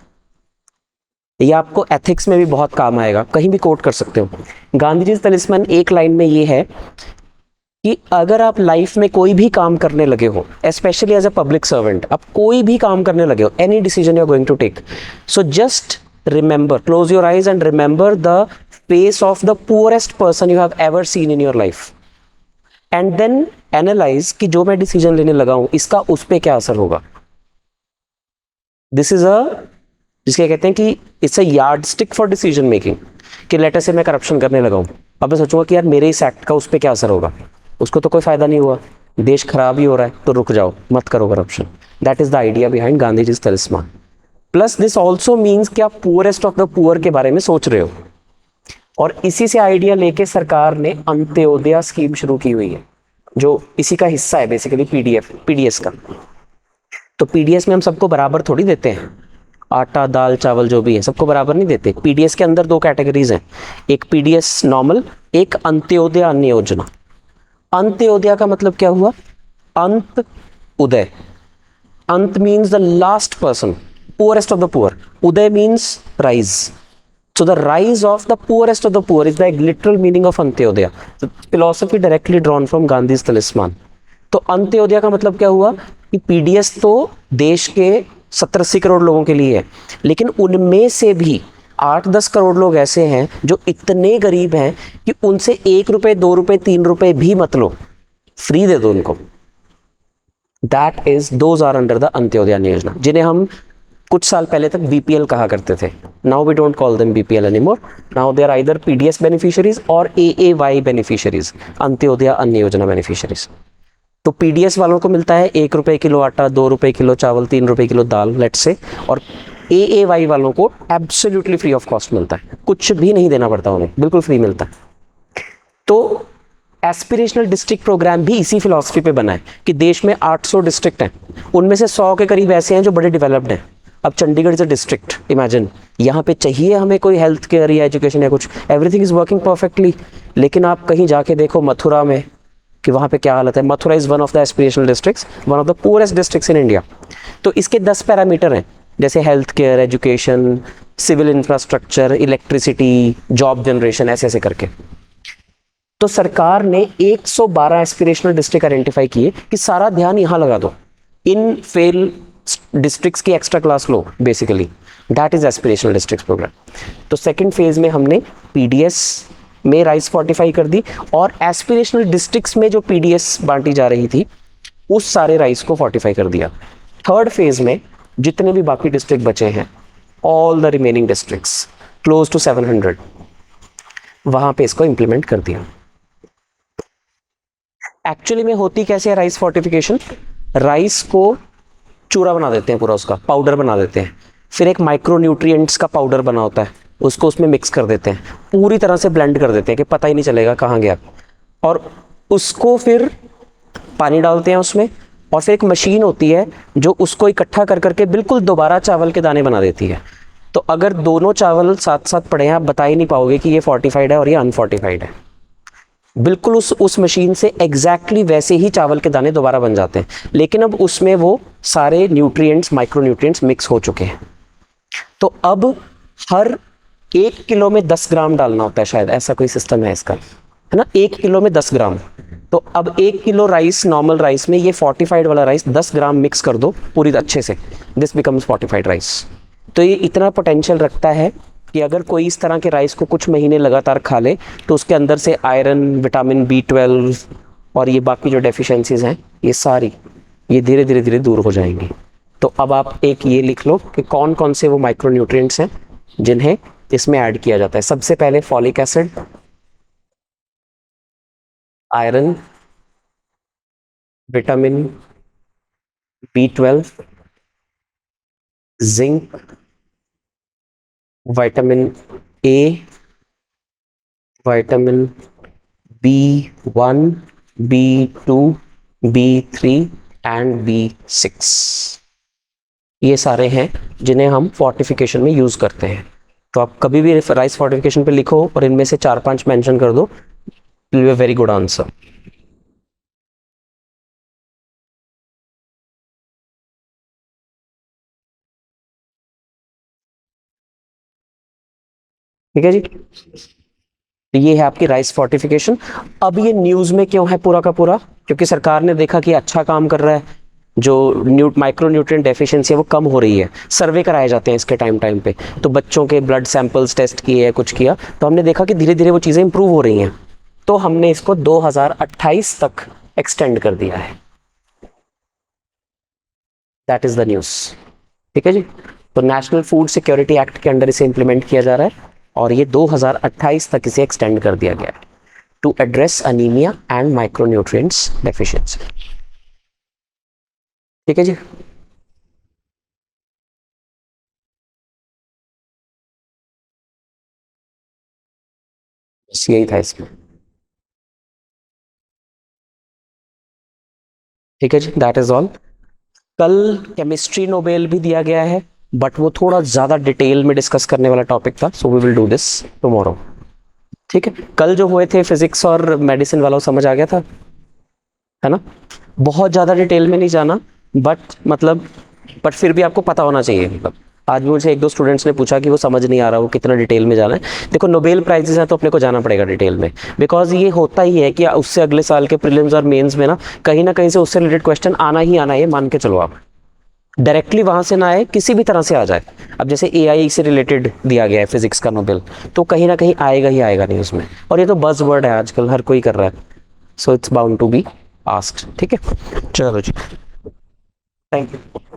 ये आपको एथिक्स में भी बहुत काम आएगा, कहीं भी कोट कर सकते हो। गांधी जी तलिस्मान एक लाइन में ये है कि अगर आप लाइफ में कोई भी काम करने लगे हो, specially as a public servant, आप कोई भी काम करने लगे हो, any decision you are going to take, so just remember, close your eyes and remember the face of the poorest person you have ever seen in your life, and then analyse कि जो मैं decision लेने लगा हूं इसका उस पर क्या असर होगा। दिस इज अ, जिसके कहते हैं कि it's a yard stick for decision making. कि लेटर से मैं करप्शन करने लगा हूं, अब मैं सोचूंगा कि यार मेरे इस एक्ट का उस पर क्या असर होगा, उसको तो कोई फायदा नहीं हुआ, देश खराब ही हो रहा है, तो रुक जाओ, मत करो corruption. That is the idea behind Gandhi ji talisman. Plus this also means कि आप पुअरेस्ट ऑफ द पुअर के बारे में सोच रहे हो, और इसी से आइडिया लेके सरकार ने अंत्योदया स्कीम शुरू की हुई है, जो इसी का हिस्सा है बेसिकली, पीडीएस का। तो पीडीएस में हम सबको बराबर थोड़ी देते हैं, आटा दाल चावल जो भी है सबको बराबर नहीं देते। पीडीएस के अंदर दो कैटेगरीज हैं, एक पीडीएस नॉर्मल, एक अंत्योदय अन्न योजना। अंत्योदय का मतलब क्या हुआ, अंत उदय, अंत means the last person, poorest of the poor, Uday means rise, so the rise of the poorest of the poor is the literal meaning of Antyodaya, philosophy directly drawn from Gandhi's talisman। तो अंत्योदय का मतलब क्या हुआ कि PDS तो देश के 70-80 करोड़ लोगों के लिए है, लेकिन उनमें से भी 8-10 करोड़ लोग ऐसे हैं जो इतने गरीब हैं कि उनसे 1 रुपए 2 रुपए 3 रुपए भी मत लो, फ्री दे दो उनको। That is those are under the Antyodaya Yojana, जिन्हें हम कुछ साल पहले तक बीपीएल कहा करते थे। Now we don't call them BPL anymore, now they are either PDS beneficiaries और AAY beneficiaries, Antyodaya Anna Yojana beneficiaries. तो पीडीएस वालों को मिलता है 1 रुपए किलो आटा, 2 रुपए किलो चावल, 3 रुपए किलो दाल, लेट्स से, और एएवाई वालों को एब्सोल्युटली फ्री ऑफ कॉस्ट मिलता है, कुछ भी नहीं देना पड़ता उन्हें, बिल्कुल फ्री मिलता है। तो एस्पिरेशनल डिस्ट्रिक्ट प्रोग्राम भी इसी फिलॉसफी पे बना है कि देश में 800 डिस्ट्रिक्ट हैं, उनमें से 100 के करीब ऐसे हैं जो बड़े डेवलप्ड हैं। अब चंडीगढ़ से डिस्ट्रिक्ट इमेजिन, यहाँ पे चाहिए हमें कोई हेल्थ केयर या एजुकेशन या कुछ, एवरीथिंग इज वर्किंग परफेक्टली, लेकिन आप कहीं जाके देखो मथुरा में कि वहाँ पे क्या हालत है। Mathura is one of the aspirational districts, one of the poorest districts in India. तो इसके 10 पैरामीटर हैं, जैसे health care, education, civil infrastructure, electricity, job generation, ऐसे ऐसे करके। तो सरकार ने 112 एस्पिरेशनल डिस्ट्रिक्ट आइडेंटिफाई किए कि सारा ध्यान यहां लगा दो, इन फेल डिस्ट्रिक्ट्स की एक्स्ट्रा क्लास लो, basically that is aspirational district programme. तो सेकंड फेज में हमने पीडीएस में राइस फोर्टिफाई कर दी, और एस्पिरेशनल डिस्ट्रिक्ट्स में जो पीडीएस बांटी जा रही थी उस सारे राइस को फोर्टिफाई कर दिया। थर्ड फेज में जितने भी बाकी डिस्ट्रिक्ट बचे हैं, all the remaining districts close to 700, वहां पे इसको इंप्लीमेंट कर दिया। एक्चुअली में होती कैसे है राइस फोर्टिफिकेशन, राइस को चूरा बना देते हैं, पूरा उसका पाउडर बना देते हैं, फिर एक माइक्रो न्यूट्रिएंट्स का पाउडर बना होता है, उसको उसमें मिक्स कर देते हैं, पूरी तरह से ब्लेंड कर देते हैं कि पता ही नहीं चलेगा कहाँ गया, और उसको फिर पानी डालते हैं उसमें, और फिर एक मशीन होती है जो उसको इकट्ठा कर करके बिल्कुल दोबारा चावल के दाने बना देती है। तो अगर दोनों चावल साथ साथ पड़े हैं, आप बता ही नहीं पाओगे कि ये फोर्टिफाइड है और ये अनफोर्टिफाइड है। बिल्कुल उस मशीन से एग्जैक्टली वैसे ही चावल के दाने दोबारा बन जाते हैं, लेकिन अब उसमें वो सारे न्यूट्रिएंट्स, माइक्रो न्यूट्रिएंट्स मिक्स हो चुके हैं। तो अब हर 1 किलो में 10 ग्राम डालना होता है, शायद ऐसा कोई सिस्टम है इसका, है ना, 1 किलो में 10 ग्राम। तो अब 1 किलो राइस, नॉर्मल राइस में ये फोर्टिफाइड वाला राइस 10 ग्राम मिक्स कर दो पूरी अच्छे से, दिस बिकम्स फोर्टिफाइड राइस। तो ये इतना पोटेंशियल रखता है कि अगर कोई इस तरह के राइस को कुछ महीने लगातार खा ले तो उसके अंदर से आयरन, विटामिन B12 और ये बाकी जो डेफिशिएंसीज हैं, ये सारी ये धीरे धीरे धीरे दूर हो जाएंगी। तो अब आप एक ये लिख लो कि कौन कौन से वो माइक्रो न्यूट्रिएंट्स हैं जिन्हें इसमें ऐड किया जाता है। सबसे पहले folic acid, iron, vitamin B12, zinc, vitamin A, vitamin B1, B2, B3 and B6, ये सारे हैं जिन्हें हम फोर्टिफिकेशन में यूज करते हैं। तो आप कभी भी राइस फोर्टिफिकेशन पे लिखो और इनमें से 4-5 मेंशन कर दो, will be a very good answer. ठीक है जी, तो ये है आपकी राइस फोर्टिफिकेशन। अब ये न्यूज में क्यों है पूरा का पूरा, क्योंकि सरकार ने देखा कि अच्छा काम कर रहा है, जो माइक्रो न्यूट्रिएंट डेफिशिएंसी है वो कम हो रही है, सर्वे कराए जाते हैं इसके टाइम टाइम पे, तो बच्चों के ब्लड सैंपल्स टेस्ट किए, कुछ किया, तो हमने देखा कि धीरे धीरे वो चीज़ें इंप्रूव हो रही हैं, तो हमने इसको 2028 तक एक्सटेंड कर दिया है। That is the news. ठीक है जी, तो नेशनल फूड सिक्योरिटी एक्ट के अंडर इसे इंप्लीमेंट किया जा रहा है और ये 2028 तक इसे एक्सटेंड कर दिया गया है to address anaemia and micronutrients deficiency. ठीक है जी, बस यही था इसमें। ठीक है जी, दैट इज ऑल। कल केमिस्ट्री नोबेल भी दिया गया है, बट वो थोड़ा ज़्यादा डिटेल में डिस्कस करने वाला टॉपिक था, so we will do this tomorrow. ठीक है, कल जो हुए थे फिजिक्स और मेडिसिन वाला, वो समझ आ गया था, है ना? बहुत ज़्यादा डिटेल में नहीं जाना, बट फिर भी आपको पता होना चाहिए। मतलब आज भी मुझे एक दो स्टूडेंट्स ने पूछा कि वो समझ नहीं आ रहा, वो कितना डिटेल में जाना है। देखो, नोबेल प्राइजेस हैं तो अपने को जाना पड़ेगा डिटेल में, बिकॉज ये होता ही है कि उससे अगले साल के प्रीलिम्स और मेंस में ना कहीं से उससे रिलेटेड क्वेश्चन आना ही आना है, ये मान के चलो आप। डायरेक्टली वहां से ना आए, किसी भी तरह से आ जाए। अब जैसे एआई से रिलेटेड दिया गया है फिजिक्स का नोबेल, तो कहीं ना कहीं आएगा ही आएगा नहीं उसमें, और ये तो बज़ वर्ड है आजकल, हर कोई कर रहा है, so it's bound to be asked. ठीक है, चलो जी, थैंक यू।